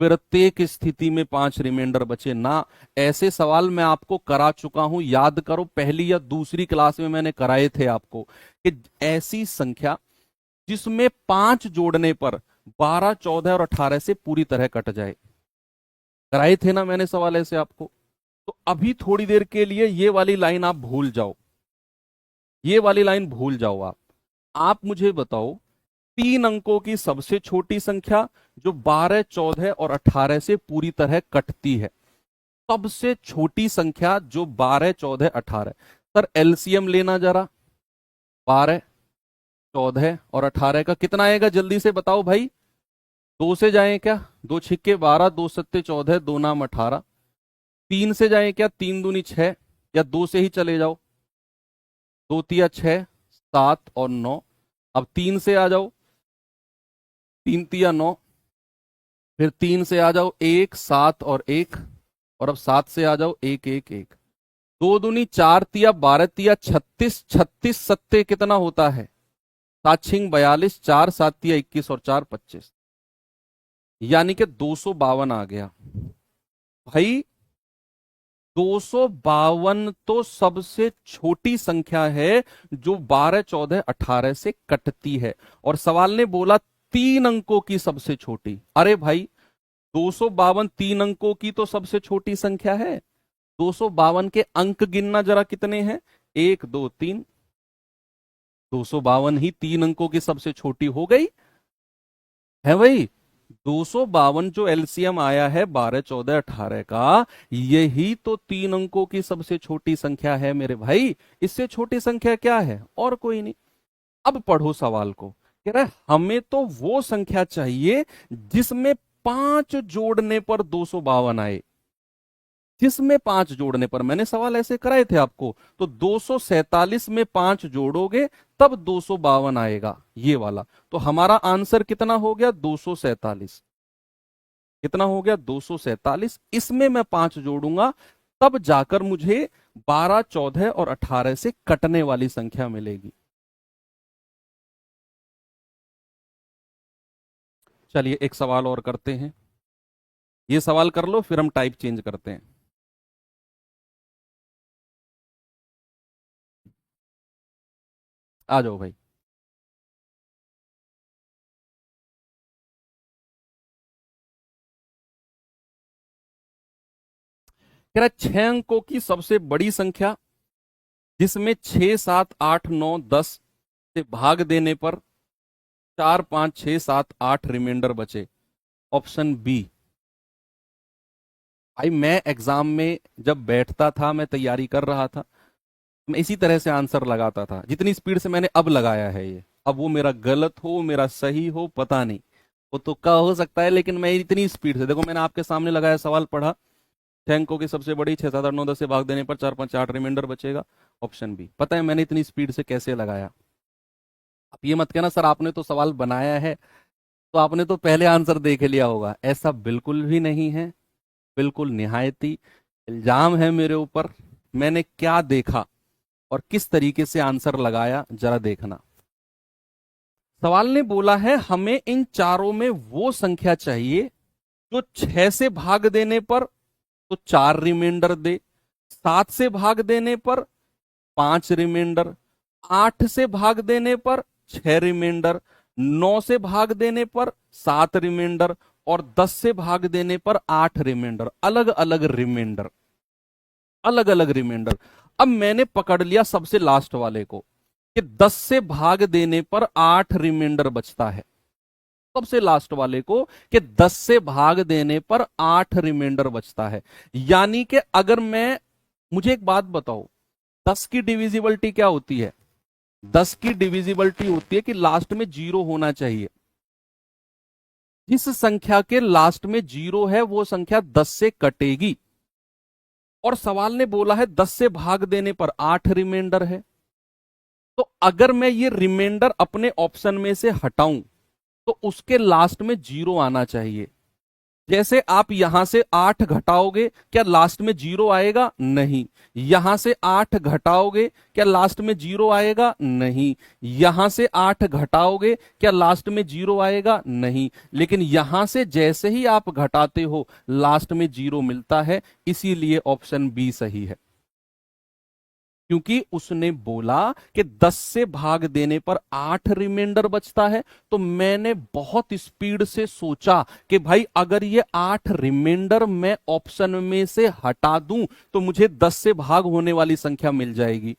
प्रत्येक स्थिति में 5 रिमाइंडर बचे ना। ऐसे सवाल मैं आपको करा चुका हूं, याद करो, पहली या दूसरी क्लास में मैंने कराए थे आपको कि ऐसी संख्या जिसमें 5 जोड़ने पर 12 14 और 18 से पूरी तरह कट जाए, कराए थे ना मैंने सवाल ऐसे आपको। तो अभी थोड़ी देर के लिए ये वाली लाइन आप भूल जाओ, ये वाली लाइन भूल जाओ। आप मुझे बताओ 3 अंकों की सबसे छोटी संख्या जो 12 14 और 18 से पूरी तरह कटती है, सबसे छोटी संख्या जो 12 14 18। सर एलसीएम लेना जरा, 12 14 और 18 का कितना आएगा, जल्दी से बताओ भाई। 2 से जाएं क्या, 2 छिक्के 12, 2 सत्ते 14, 2 नाम 18। 3 से जाएं क्या, 3 दूनी 6, या 2 से ही चले जाओ, 2 तिया 6, 7 और 9। अब 3 से आ जाओ, 3 तिया 9, फिर 3 से आ जाओ 1 7 और 1, और अब 7 से आ जाओ 1 1 1। 2 दूनी 4 तिया 12 तिया 36, 36 सत्ते कितना होता है, 7 छिंग 42, 4 7 तिया 21 और 4 25, यानी कि 252 आ गया। भाई 252 तो सबसे छोटी संख्या है जो 12 14 18 से कटती है, और सवाल ने बोला 3 अंकों की सबसे छोटी। अरे भाई 252 3 अंकों की तो सबसे छोटी संख्या है। 252 के अंक गिनना जरा कितने हैं, 1 2 3। 252 ही 3 अंकों की सबसे छोटी हो गई है भाई। 252 जो एलसीएम आया है 12 14 18 का, यही तो 3 अंकों की सबसे छोटी संख्या है मेरे भाई। इससे छोटी संख्या क्या है, और कोई नहीं। अब पढ़ो सवाल को, कह रहा है हमें तो वो संख्या चाहिए जिसमें 5 जोड़ने पर 252 आए। जिसमें 5 जोड़ने पर, मैंने सवाल ऐसे कराए थे आपको, तो 247 में 5 जोड़ोगे तब 252 आएगा, ये वाला। तो हमारा आंसर कितना हो गया, 247। कितना हो गया, 247। इसमें मैं 5 जोड़ूंगा तब जाकर मुझे 12 14 और 18 से कटने वाली संख्या मिलेगी। चलिए एक सवाल और करते हैं, ये सवाल कर लो फिर हम टाइप चेंज करते हैं। आ जाओ भाई। कह रहा है 6 अंकों की सबसे बड़ी संख्या जिसमें 6 7 8 9 10 से भाग देने पर 4 5 6 7 8 रिमाइंडर बचे। Option B. भाई मैं एग्जाम में जब बैठता था, मैं तैयारी कर रहा था, मैं इसी तरह से आंसर लगाता था जितनी स्पीड से मैंने अब लगाया है ये। अब वो मेरा गलत हो मेरा सही हो पता नहीं, वो तुक्का हो सकता है, लेकिन मैं इतनी स्पीड से, देखो मैंने आपके सामने लगाया, सवाल पढ़ा, 6 अंकों की सबसे बड़ी 6 7 8 9 10 से भाग देने पर 4 5 8 रिमाइंडर बचेगा। Option B. पता है मैंने इतनी स्पीड से कैसे लगाया? आप ये मत कहना सर आपने तो सवाल बनाया है तो आपने तो पहले आंसर देख लिया होगा, ऐसा बिल्कुल भी नहीं है। बिल्कुल निहायती इल्जाम है मेरे ऊपर। मैंने क्या देखा और किस तरीके से आंसर लगाया जरा देखना। सवाल ने बोला है हमें इन चारों में वो संख्या चाहिए जो 6 से भाग देने पर तो 4 रिमाइंडर दे, 7 से भाग देने पर 5 रिमाइंडर, 8 से भाग देने पर 6 रिमाइंडर, 9 से भाग देने पर 7 रिमाइंडर और 10 से भाग देने पर 8 रिमाइंडर। अलग अलग रिमाइंडर, अलग अलग रिमाइंडर। अब मैंने पकड़ लिया सबसे लास्ट वाले को कि 10 से भाग देने पर 8 रिमाइंडर बचता है। सबसे लास्ट वाले को कि 10 से भाग देने पर 8 रिमाइंडर बचता है। यानी कि अगर मैं, मुझे एक बात बताओ, 10 की डिविजिबिलिटी क्या होती है? 10 की डिविजिबिलिटी होती है कि लास्ट में जीरो होना चाहिए। जिस संख्या के लास्ट में जीरो है वो संख्या 10 से कटेगी। और सवाल ने बोला है 10 से भाग देने पर 8 रिमाइंडर है, तो अगर मैं ये रिमाइंडर अपने ऑप्शन में से हटाऊं तो उसके लास्ट में जीरो आना चाहिए। जैसे आप यहां से 8 घटाओगे क्या लास्ट में जीरो आएगा? नहीं। यहां से 8 घटाओगे क्या लास्ट में जीरो आएगा? नहीं। यहां से 8 घटाओगे क्या लास्ट में जीरो आएगा? नहीं। लेकिन यहां से जैसे ही आप घटाते हो लास्ट में जीरो मिलता है, इसीलिए ऑप्शन बी सही है। क्योंकि उसने बोला कि 10 से भाग देने पर 8 रिमाइंडर बचता है, तो मैंने बहुत स्पीड से सोचा कि भाई अगर ये 8 रिमाइंडर मैं ऑप्शन में से हटा दूं तो मुझे 10 से भाग होने वाली संख्या मिल जाएगी।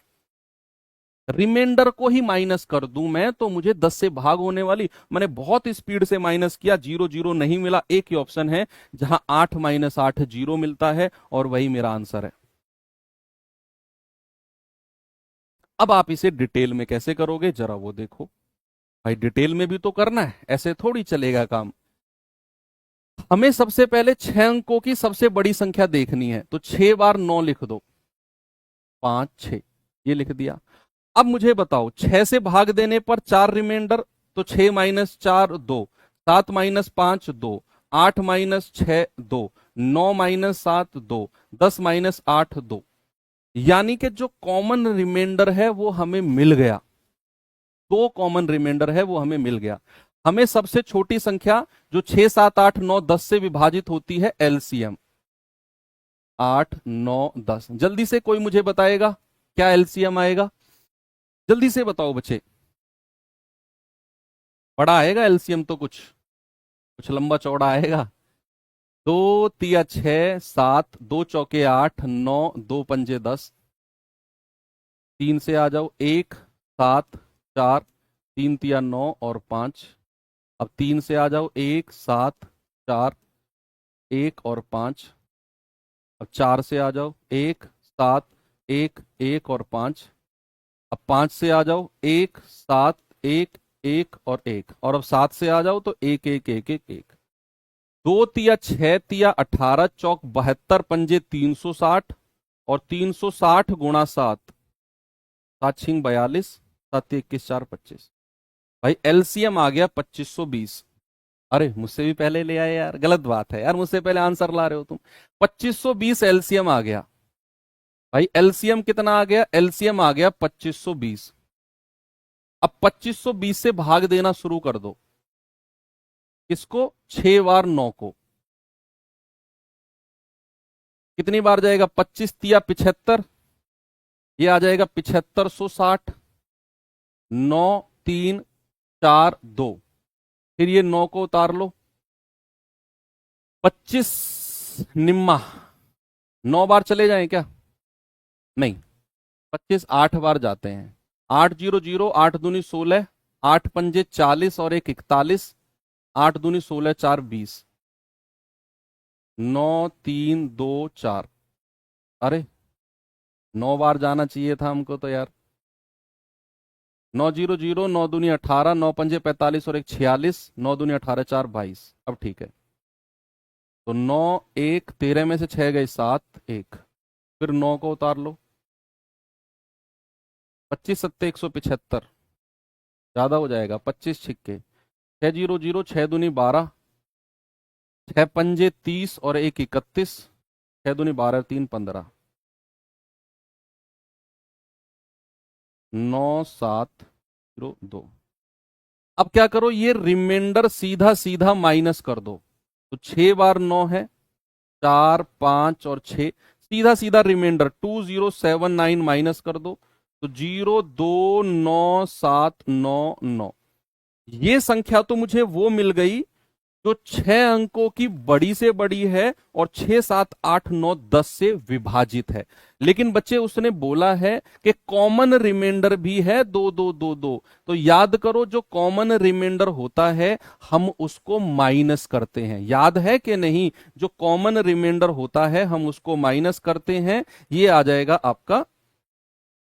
रिमाइंडर को ही माइनस कर दूं मैं तो मुझे 10 से भाग होने वाली, मैंने बहुत स्पीड से माइनस किया, जीरो जीरो नहीं मिला। एक ही ऑप्शन है जहां 8 - 8 जीरो मिलता है और वही मेरा आंसर है। अब आप इसे डिटेल में कैसे करोगे जरा वो देखो। भाई डिटेल में भी तो करना है, ऐसे थोड़ी चलेगा काम। हमें सबसे पहले 6 अंकों की सबसे बड़ी संख्या देखनी है, तो 6 बार 9 लिख दो, 5 6, ये लिख दिया। अब मुझे बताओ 6 से भाग देने पर 4 रिमाइंडर, तो 6 - 4 2, 7 - 5 2, 8 - 6 2, 9 - 7 2, 10 - 8 2। यानी कि जो कॉमन रिमाइंडर है वो हमें मिल गया। दो कॉमन रिमाइंडर है वो हमें मिल गया। हमें सबसे छोटी संख्या जो 6 7 8 9 10 से विभाजित होती है, एलसीएम 8 9 10। जल्दी से कोई मुझे बताएगा क्या एलसीएम आएगा? जल्दी से बताओ बच्चे। बड़ा आएगा एलसीएम तो कुछ कुछ लंबा चौड़ा आएगा। 2 × 6 = 7, 2 × 4 = 8, 9, 2 × 5 = 10। 3 से आ जाओ, 1 7 4, 3 × 3 = 9 और 5। अब 3 से आ जाओ, 1 7 4, 1 और 5। अब 4 से आ जाओ, 1 7 1, 1 और 5। अब 5 से आ जाओ, 1 7 1, 1 और 1। और अब 7 से आ जाओ तो 1 1 1 1 1। 2 × 6 = 18, चौक 72, पंजे 360 और 360 × 7, 7 × 42, 7 21 4 25। भाई एलसीएम आ गया 2520। अरे मुझसे भी पहले ले आए यार, गलत बात है यार, मुझसे पहले आंसर ला रहे हो तुम। 2520 एलसीएम आ गया। भाई एलसीएम कितना आ गया? एलसीएम आ गया 2520। अब 2520 से भाग देना शुरू कर दो। किसको? 6 बार 9 को। कितनी बार जाएगा? 25 तिया 75, ये आ जाएगा 7560। 9 3 4 2, फिर ये 9 को उतार लो। 25 निम्मा 9 बार चले जाएं क्या? नहीं, 25 8 बार जाते हैं। 8 0 0, 8 दूनी 16, 8 पंजे 40 और 1 41, 8 दूनी 16 4 20, 9 3 2 4। अरे 9 बार जाना चाहिए था हमको तो यार। 9 0 0, 9 दूनी 18, 9 पंजे 45 और 1 46, 9 दूनी 18 4 22। अब ठीक है, तो 9 1 13 में से 6 गए 7 1, फिर 9 को उतार लो। 25 सत्ते 175, ज्यादा हो जाएगा। 25 छिक्के 6 0 0, 6 दूनी 12, 6 पंजे 30 और 1 31, 6 दूनी 12 3 15, 9 7 0 2। अब क्या करो, ये रिमाइंडर सीधा सीधा माइनस कर दो। तो 6 बार 9 है, 4 5 और 6, सीधा सीधा रिमाइंडर 2079 माइनस कर दो, तो 0297999। ये संख्या तो मुझे वो मिल गई जो 6 अंकों की बड़ी से बड़ी है और 6 7 8 9 10 से विभाजित है। लेकिन बच्चे उसने बोला है कि कॉमन रिमाइंडर भी है 2 2 2 2। तो याद करो, जो कॉमन रिमाइंडर होता है हम उसको माइनस करते हैं। याद है कि नहीं? जो कॉमन रिमाइंडर होता है हम उसको माइनस करते हैं। ये आ जाएगा आपका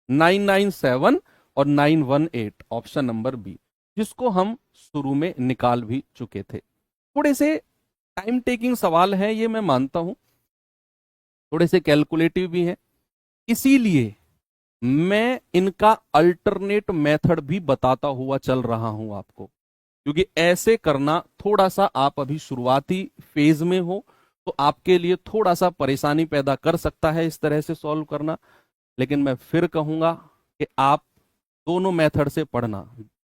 997 और 918, ऑप्शन नंबर बी, जिसको हम शुरू में निकाल भी चुके थे। थोड़े से टाइम टेकिंग सवाल हैं ये, मैं मानता हूं, थोड़े से कैलकुलेटिव भी हैं, इसीलिए मैं इनका अल्टरनेट मेथड भी बताता हुआ चल रहा हूं आपको, क्योंकि ऐसे करना थोड़ा सा, आप अभी शुरुआती फेज में हो तो आपके लिए थोड़ा सा परेशानी पैदा कर सकता है इस तरह से सॉल्व करना। लेकिन मैं फिर कहूंगा कि आप दोनों मेथड से पढ़ना।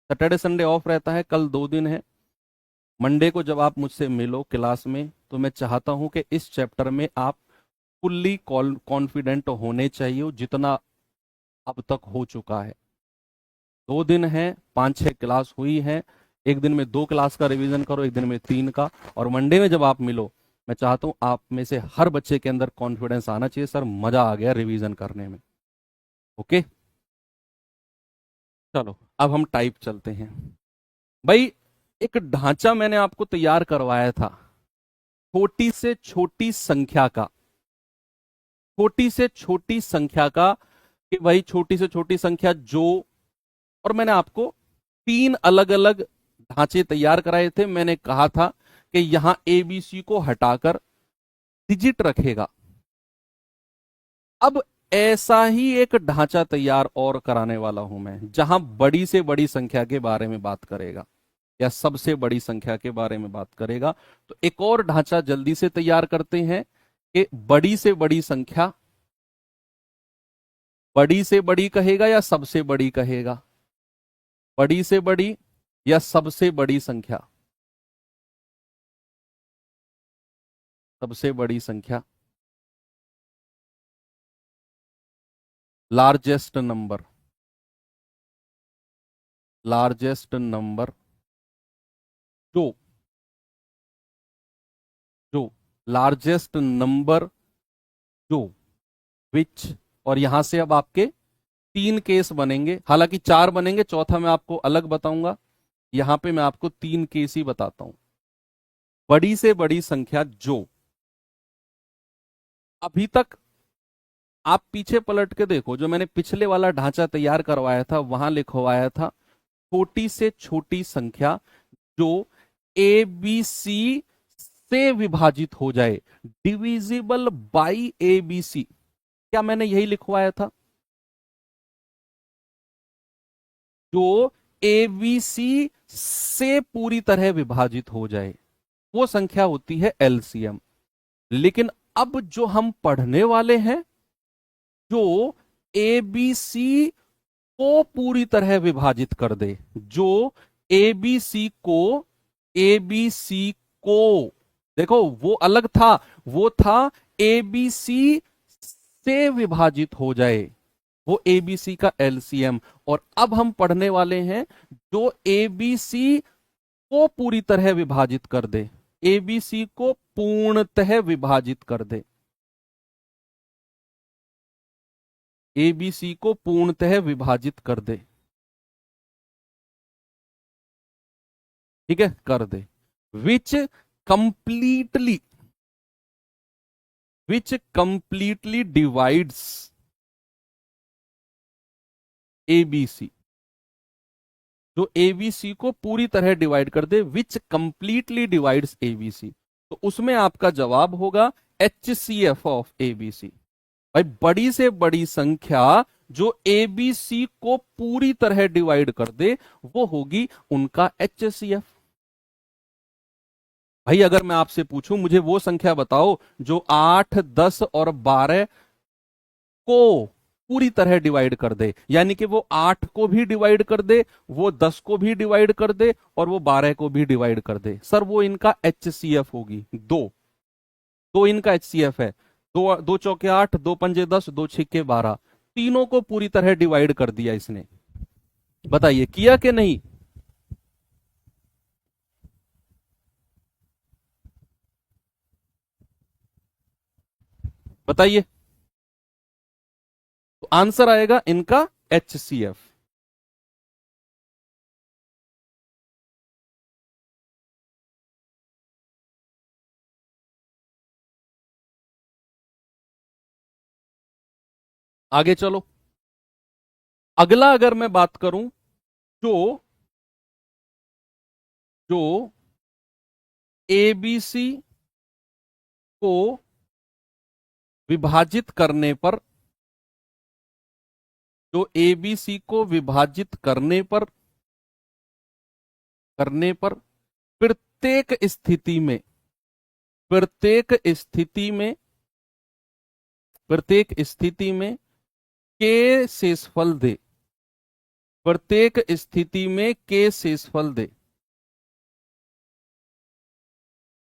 सैटरडे संडे ऑफ रहता है, कल 2 दिन है। मंडे को जब आप मुझसे मिलो क्लास में तो मैं चाहता हूं कि इस चैप्टर में आप फुल्ली कॉन्फिडेंट होने चाहिए, जितना अब तक हो चुका है। 2 दिन है, 5-6 क्लास हुई है। एक दिन में 2 क्लास का रिवीजन करो, एक दिन में 3 का। और मंडे में जब आप मिलो, मैं चाहता हूं आप में से हर बच्चे के अंदर कॉन्फिडेंस आना चाहिए, सर मजा आ गया रिवीजन करने में। ओके, चलो अब हम टाइप चलते हैं। भाई, एक ढांचा मैंने आपको तैयार करवाया था, छोटी से छोटी संख्या का, छोटी से छोटी संख्या का, कि भाई छोटी से छोटी संख्या जो, और मैंने आपको 3 अलग अलग ढांचे तैयार कराए थे। मैंने कहा था कि यहां एबीसी को हटाकर डिजिट रखेगा। अब ऐसा ही एक ढांचा तैयार और कराने वाला हूं मैं, जहां बड़ी से बड़ी संख्या के बारे में बात करेगा या सबसे बड़ी संख्या के बारे में बात करेगा। तो एक और ढांचा जल्दी से तैयार करते हैं कि बड़ी से बड़ी संख्या, बड़ी से बड़ी कहेगा या सबसे बड़ी कहेगा? बड़ी से बड़ी या सबसे बड़ी संख्या? सबसे बड़ी संख्या, लार्जेस्ट नंबर, लार्जेस्ट नंबर जो, जो लार्जेस्ट नंबर जो, विच। और यहां से अब आपके 3 केस बनेंगे, हालांकि 4 बनेंगे, चौथा मैं आपको अलग बताऊंगा। यहां पे मैं आपको 3 केस ही बताता हूं। बड़ी से बड़ी संख्या जो, अभी तक आप पीछे पलट के देखो, जो मैंने पिछले वाला ढांचा तैयार करवाया था वहां लिखवाया था छोटी से छोटी संख्या जो ए बी सी से विभाजित हो जाए, divisible by A B C. क्या मैंने यही लिखवाया था? जो ए बी सी से पूरी तरह विभाजित हो जाए वो संख्या होती है एलसीएम। लेकिन अब जो हम पढ़ने वाले हैं, जो ए बी सी को पूरी तरह विभाजित कर दे, जो ए बी सी को ए बी सी को, देखो वो अलग था, वो था ए बी सी से विभाजित हो जाए, वो ए बी सी का एलसीएम। और अब हम पढ़ने वाले हैं जो ए बी सी को पूरी तरह विभाजित कर दे, ए बी सी को पूर्णतः विभाजित कर दे, ए बी सी को पूर्णतः विभाजित कर दे, ठीक है, कर दे। Which completely, which completely divides A B C, जो ए बी सी को पूरी तरह डिवाइड कर दे, which completely divides A B C, तो उसमें आपका जवाब होगा H C F of A B C. भाई बड़ी से बड़ी संख्या जो ए बी सी को पूरी तरह डिवाइड कर दे वो होगी उनका एच सी एफ। भाई अगर मैं आपसे पूछूं मुझे वो संख्या बताओ जो 8, 10 और 12 को पूरी तरह डिवाइड कर दे, यानी कि वो 8 को भी डिवाइड कर दे, वो 10 को भी डिवाइड कर दे और वो 12 को भी डिवाइड कर दे, सर वो इनका एच सी एफ होगी। दो, दो इनका एच सी एफ है। दो, दो चौके 8, दो पंजे 10, दो छिक्के 12, तीनों को पूरी तरह डिवाइड कर दिया इसने। बताइए किया कि नहीं? बताइए, तो आंसर आएगा इनका एच सी एफ। आगे चलो, अगला अगर मैं बात करूं, जो जो ए बी सी को विभाजित करने पर, जो ए बी सी को विभाजित करने पर प्रत्येक स्थिति में, प्रत्येक स्थिति में, प्रत्येक स्थिति में के शेषफल दे, प्रत्येक स्थिति में के शेषफल दे,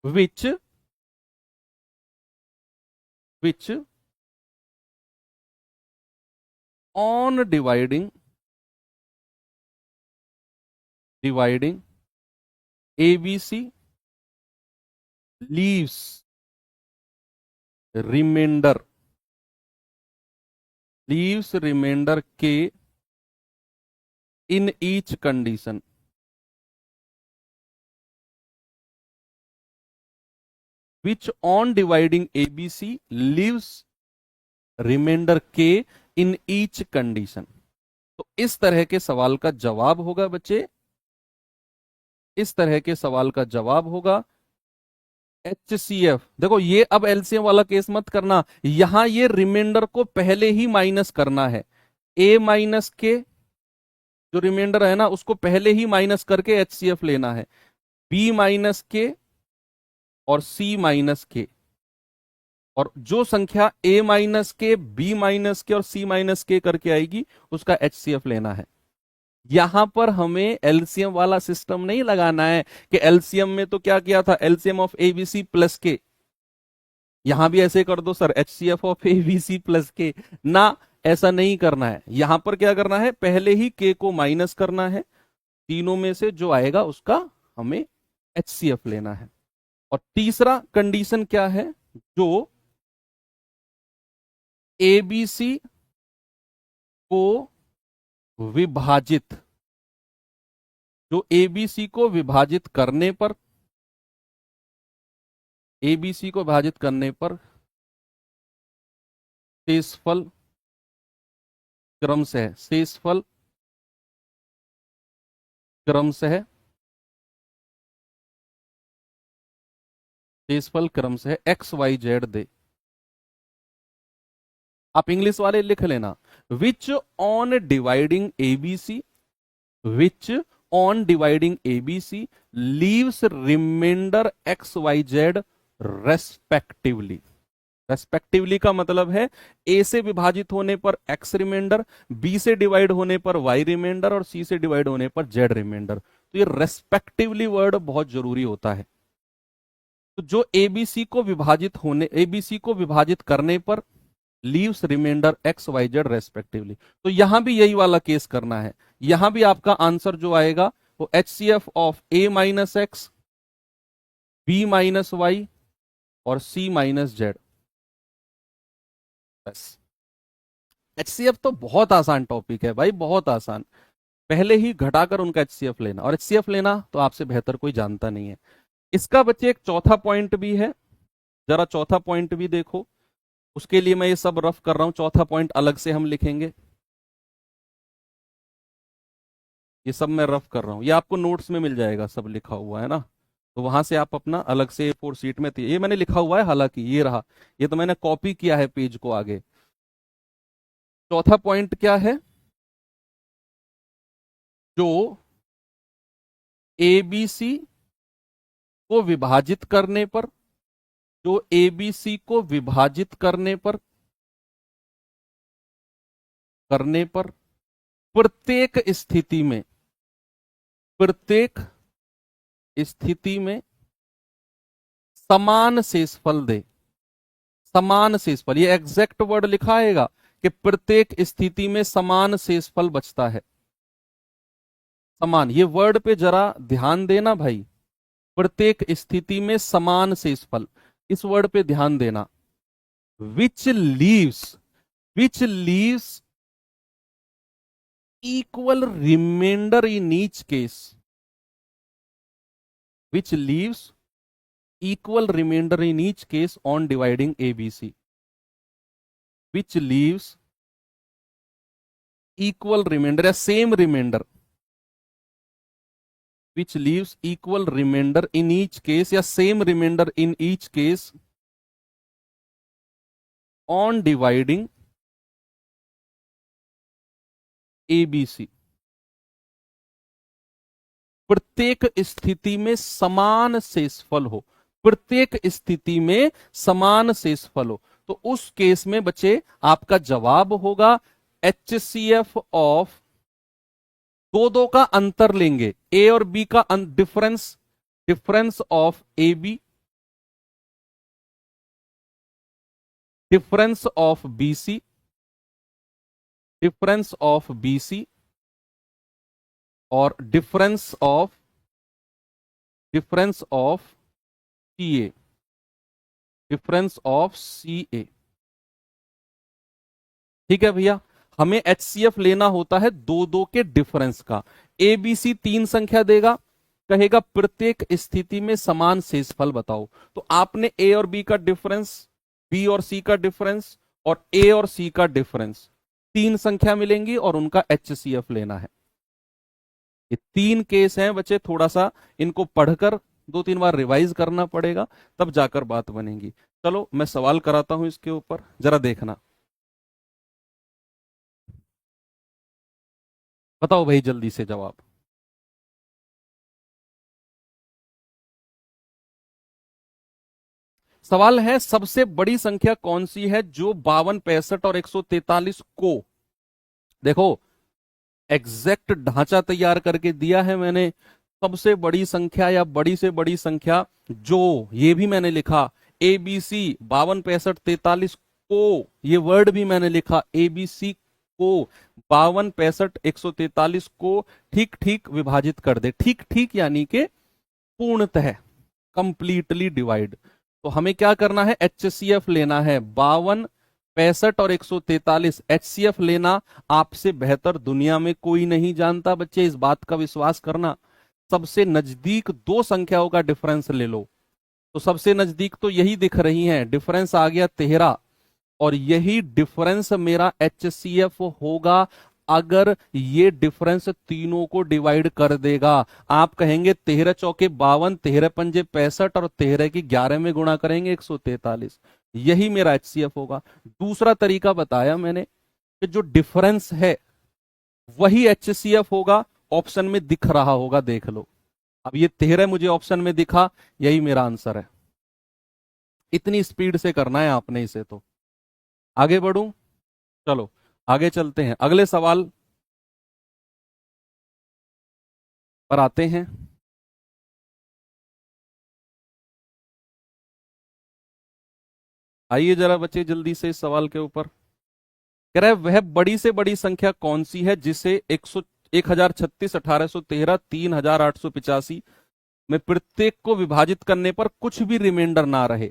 which which on dividing A B C leaves remainder K in each condition, which on dividing A B C leaves remainder K in each condition. तो इस तरह के सवाल का जवाब होगा बच्चे, इस तरह के सवाल का जवाब होगा एच सी एफ। देखो ये अब एलसीएम वाला केस मत करना, यहां ये रिमाइंडर को पहले ही माइनस करना है, ए माइनस के जो रिमाइंडर है ना उसको पहले ही माइनस करके एच सी एफ लेना है, बी माइनस के और सी माइनस के, और जो संख्या ए माइनस के, बी माइनस के और सी माइनस के करके आएगी उसका एच सी एफ लेना है। यहां पर हमें एलसीएम वाला सिस्टम नहीं लगाना है कि एलसीएम में तो क्या किया था, एलसीएम ऑफ एबीसी प्लस के, यहां भी ऐसे कर दो sir H C F of ABC plus K, ना ऐसा नहीं करना है। यहां पर क्या करना है, पहले ही के को माइनस करना है, तीनों में से जो आएगा उसका हमें एच सी एफ लेना है। और तीसरा कंडीशन क्या है, जो एबीसी को विभाजित, जो एबीसी को विभाजित करने पर, एबीसी को विभाजित करने पर शेषफल क्रमशः, शेषफल क्रमशः, शेषफल क्रमशः एक्स वाई जेड दे। आप इंग्लिश वाले लिख लेना, which on dividing ABC, which on dividing ABC leaves remainder x Y Z respectively. Respectively का मतलब है ए से विभाजित होने पर एक्स रिमाइंडर, बी से डिवाइड होने पर वाई रिमाइंडर और सी से डिवाइड होने पर जेड रिमाइंडर। तो तो ये रेस्पेक्टिवली वर्ड बहुत जरूरी होता है। तो जो एबीसी को विभाजित करने पर leaves remainder x Y Z respectively, तो यहां भी यही वाला केस करना है। यहां भी आपका आंसर जो आएगा वो H C F of a minus x, b minus y और सी माइनस जेड। बस एचसीएफ तो बहुत आसान टॉपिक है भाई, बहुत आसान। पहले ही घटाकर उनका एचसीएफ लेना, और एचसीएफ लेना तो आपसे बेहतर कोई जानता नहीं है। इसका बच्चे एक चौथा पॉइंट भी है, जरा चौथा पॉइंट भी देखो। उसके लिए मैं ये सब रफ कर रहा हूं, चौथा पॉइंट अलग से हम लिखेंगे। ये सब मैं रफ कर रहा हूं, ये आपको नोट्स में मिल जाएगा, सब लिखा हुआ है ना, तो वहां से आप अपना अलग से फोर सीट में ये मैंने लिखा हुआ है, हालांकि ये रहा, ये तो मैंने कॉपी किया है पेज को आगे। चौथा पॉइंट क्या है? जो एबीसी को विभाजित करने पर, जो एबीसी को विभाजित करने पर प्रत्येक स्थिति में, प्रत्येक स्थिति में समान शेषफल दे। समान शेषफल, ये एग्जैक्ट वर्ड लिखा आएगा कि प्रत्येक स्थिति में समान शेषफल बचता है। समान, ये वर्ड पे जरा ध्यान देना भाई। प्रत्येक स्थिति में समान शेषफल, इस वर्ड पे ध्यान देना। विच leaves, which leaves equal remainder in each case, which leaves equal remainder in each case on dividing ABC, which leaves equal remainder या same remainder, which leaves equal remainder in each case या same remainder in each case on dividing ABC। प्रत्येक स्थिति में समान शेषफल हो, प्रत्येक स्थिति में समान शेषफल हो, तो उस केस में बच्चे आपका जवाब होगा एचसीएफ ऑफ, दो दो का अंतर लेंगे, ए और बी का difference, difference of A B, difference of BC, difference of BC और difference of C A, difference of C A. ठीक है भैया, हमें एचसीएफ लेना होता है दो दो के डिफरेंस का। ए बी सी तीन संख्या देगा, कहेगा प्रत्येक स्थिति में समान शेषफल बताओ, तो आपने ए और बी का डिफरेंस, बी और सी का डिफरेंस और ए और सी का डिफरेंस, तीन संख्या मिलेंगी और उनका एचसीएफ लेना है। ये तीन केस हैं बच्चे, थोड़ा सा इनको पढ़कर दो तीन बार रिवाइज करना पड़ेगा, तब जाकर बात बनेगी। चलो मैं सवाल कराता हूं इसके ऊपर, जरा देखना। बताओ भाई जल्दी से जवाब। सवाल है सबसे बड़ी संख्या कौन सी है जो 52, 65 और 143 को, देखो एग्जैक्ट ढांचा तैयार करके दिया है मैंने। सबसे बड़ी संख्या या बड़ी से बड़ी संख्या जो, ये भी मैंने लिखा, ए बी सी 52, 65, 43 को, ये वर्ड भी मैंने लिखा, ए बी सी को 52, 65, 143 को ठीक ठीक विभाजित कर दे। ठीक ठीक यानी कि पूर्णतः, कंप्लीटली डिवाइड। तो हमें क्या करना है, एचसीएफ लेना है। 52, 65 और 143 एचसीएफ लेना आपसे बेहतर दुनिया में कोई नहीं जानता बच्चे, इस बात का विश्वास करना। सबसे नजदीक दो संख्याओं का डिफरेंस ले लो, तो सबसे नजदीक तो यही दिख रही है, डिफरेंस आ गया 13, और यही डिफरेंस मेरा एचसीएफ होगा अगर ये डिफरेंस तीनों को डिवाइड कर देगा। आप कहेंगे 13 चौके 52, 13 पंजे 65 और 13 की 11 में गुणा करेंगे 143, यही मेरा एचसीएफ होगा। दूसरा तरीका बताया मैंने कि जो डिफरेंस है वही एचसीएफ होगा, ऑप्शन में दिख रहा होगा, देख लो। अब ये 13 मुझे ऑप्शन में दिखा, यही मेरा आंसर है। इतनी स्पीड से करना है आपने इसे। तो आगे बढ़ूं, चलो आगे चलते हैं, अगले सवाल। पर आते हैं। आइए जरा बच्चे जल्दी से इस सवाल के ऊपर। कह रहा है वह बड़ी से बड़ी संख्या कौन सी है जिसे 1036, 1813, 3885 में प्रत्येक को विभाजित करने पर कुछ भी रिमाइंडर ना रहे।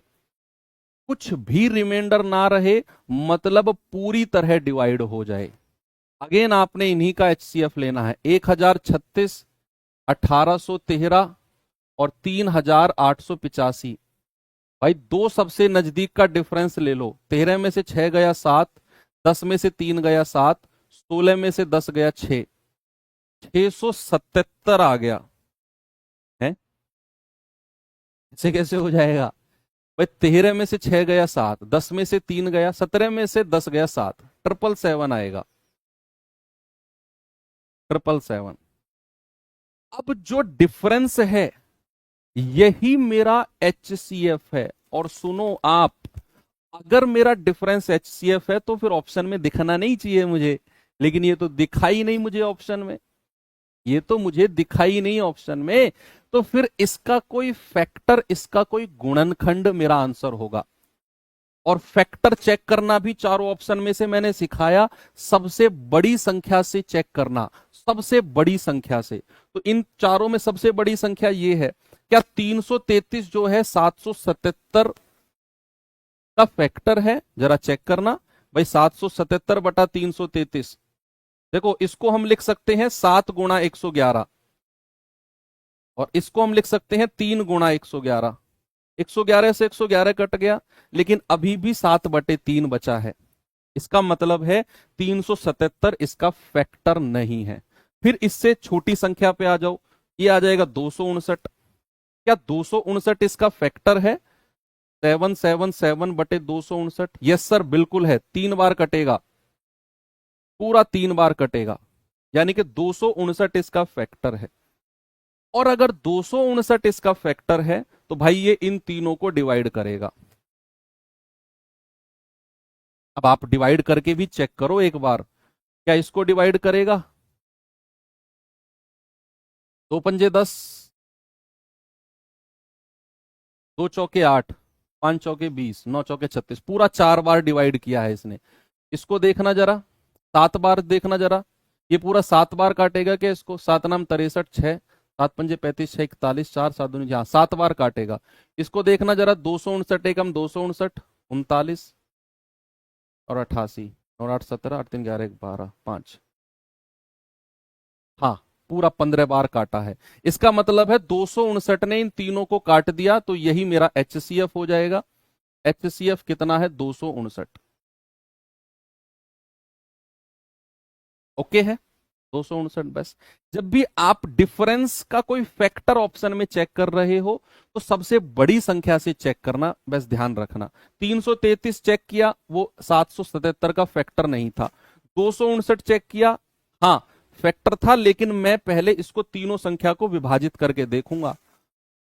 कुछ भी रिमाइंडर ना रहे मतलब पूरी तरह डिवाइड हो जाए। अगेन आपने इन्हीं का एचसीएफ लेना है। 1036, 1813 और 3885। भाई दो सबसे नजदीक का डिफरेंस ले लो। 13 में से 6 गया 7, 10 में से 3 गया 7, 16 में से 10 गया 6, 677 आ गया है। ऐसे कैसे हो जाएगा भाई? 13 में से 6 गया 7, 10 में से 3 गया, 17 में से 10 गया 7, 777 आएगा। 777। अब जो डिफरेंस है यही मेरा एचसीएफ है। और सुनो आप, अगर मेरा डिफरेंस एचसीएफ है तो फिर ऑप्शन में दिखना नहीं चाहिए मुझे, लेकिन ये तो दिखाई नहीं मुझे ऑप्शन में। ये तो मुझे दिखाई नहीं ऑप्शन में, तो फिर इसका कोई फैक्टर, इसका कोई गुणनखंड मेरा आंसर होगा। और फैक्टर चेक करना भी चारों ऑप्शन में से मैंने सिखाया, सबसे बड़ी संख्या से चेक करना, सबसे बड़ी संख्या से। तो इन चारों में सबसे बड़ी संख्या ये है। क्या 333 जो है 777 का फैक्टर है? जरा चेक करना भाई। 777 बटा 333, देखो इसको हम लिख सकते हैं 7 गुणा 111, और इसको हम लिख सकते हैं 3 गुणा 111। 111 से 111 कट गया, लेकिन अभी भी 7/3 बचा है। इसका मतलब है 377 इसका फैक्टर नहीं है। फिर इससे छोटी संख्या पे आ जाओ, ये आ जाएगा 259। क्या 259 इसका फैक्टर है? 777/259। यस सर बिल्कुल है। 3 बार कटेगा, पूरा 3 बार कटेगा, यानी कि 259 इसका फैक्टर है। और अगर 259 इसका फैक्टर है तो भाई ये इन तीनों को डिवाइड करेगा। अब आप डिवाइड करके भी चेक करो एक बार, क्या इसको डिवाइड करेगा? 2 पंजे 10, 2 चौके 8, 5 चौके 20, 9 चौके 36, पूरा 4 बार डिवाइड किया है इसने। इसको देखना जरा, 7 बार देखना जरा, ये पूरा 7 बार काटेगा क्या इसको? 7 नाम 63, 6, 7 पंजे 35, 6 41, 4 7 दूनी, हाँ 7 बार काटेगा। इसको देखना जरा, 259 एकम 259, 39 और 88, और 8 17, 8 3 11 12 5, हाँ पूरा 15 बार काटा है। इसका मतलब है 259 ने इन तीनों को काट दिया, तो यही मेरा एचसीएफ हो जाएगा। एचसीएफ कितना है? 259। ओके है, 259 बस। जब भी आप डिफरेंस का कोई फैक्टर ऑप्शन में चेक कर रहे हो तो सबसे बड़ी संख्या से चेक करना, बस ध्यान रखना। 333 चेक किया, वो 777 का फैक्टर नहीं था। 259 चेक किया, हाँ फैक्टर था, लेकिन मैं पहले इसको तीनों संख्या को विभाजित करके देखूंगा।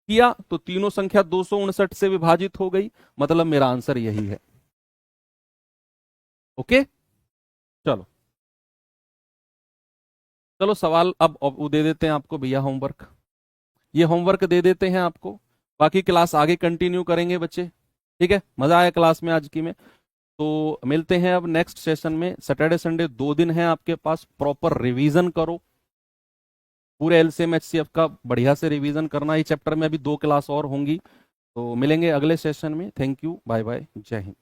किया तो तीनों संख्या 259 से विभाजित हो गई, मतलब मेरा आंसर यही है। ओके, चलो चलो सवाल अब वो दे देते हैं आपको भैया, होमवर्क। ये होमवर्क दे देते हैं आपको, बाकी क्लास आगे कंटिन्यू करेंगे बच्चे। ठीक है, मजा आया क्लास में आज की में। तो मिलते हैं अब नेक्स्ट सेशन में। सैटरडे संडे 2 दिन है आपके पास, प्रॉपर रिवीजन करो। पूरे एलसीएम एचसीएफ का बढ़िया से रिवीजन करना। इस चैप्टर में अभी 2 क्लास और होंगी। तो मिलेंगे अगले सेशन में। थैंक यू, बाय बाय, जय हिंद।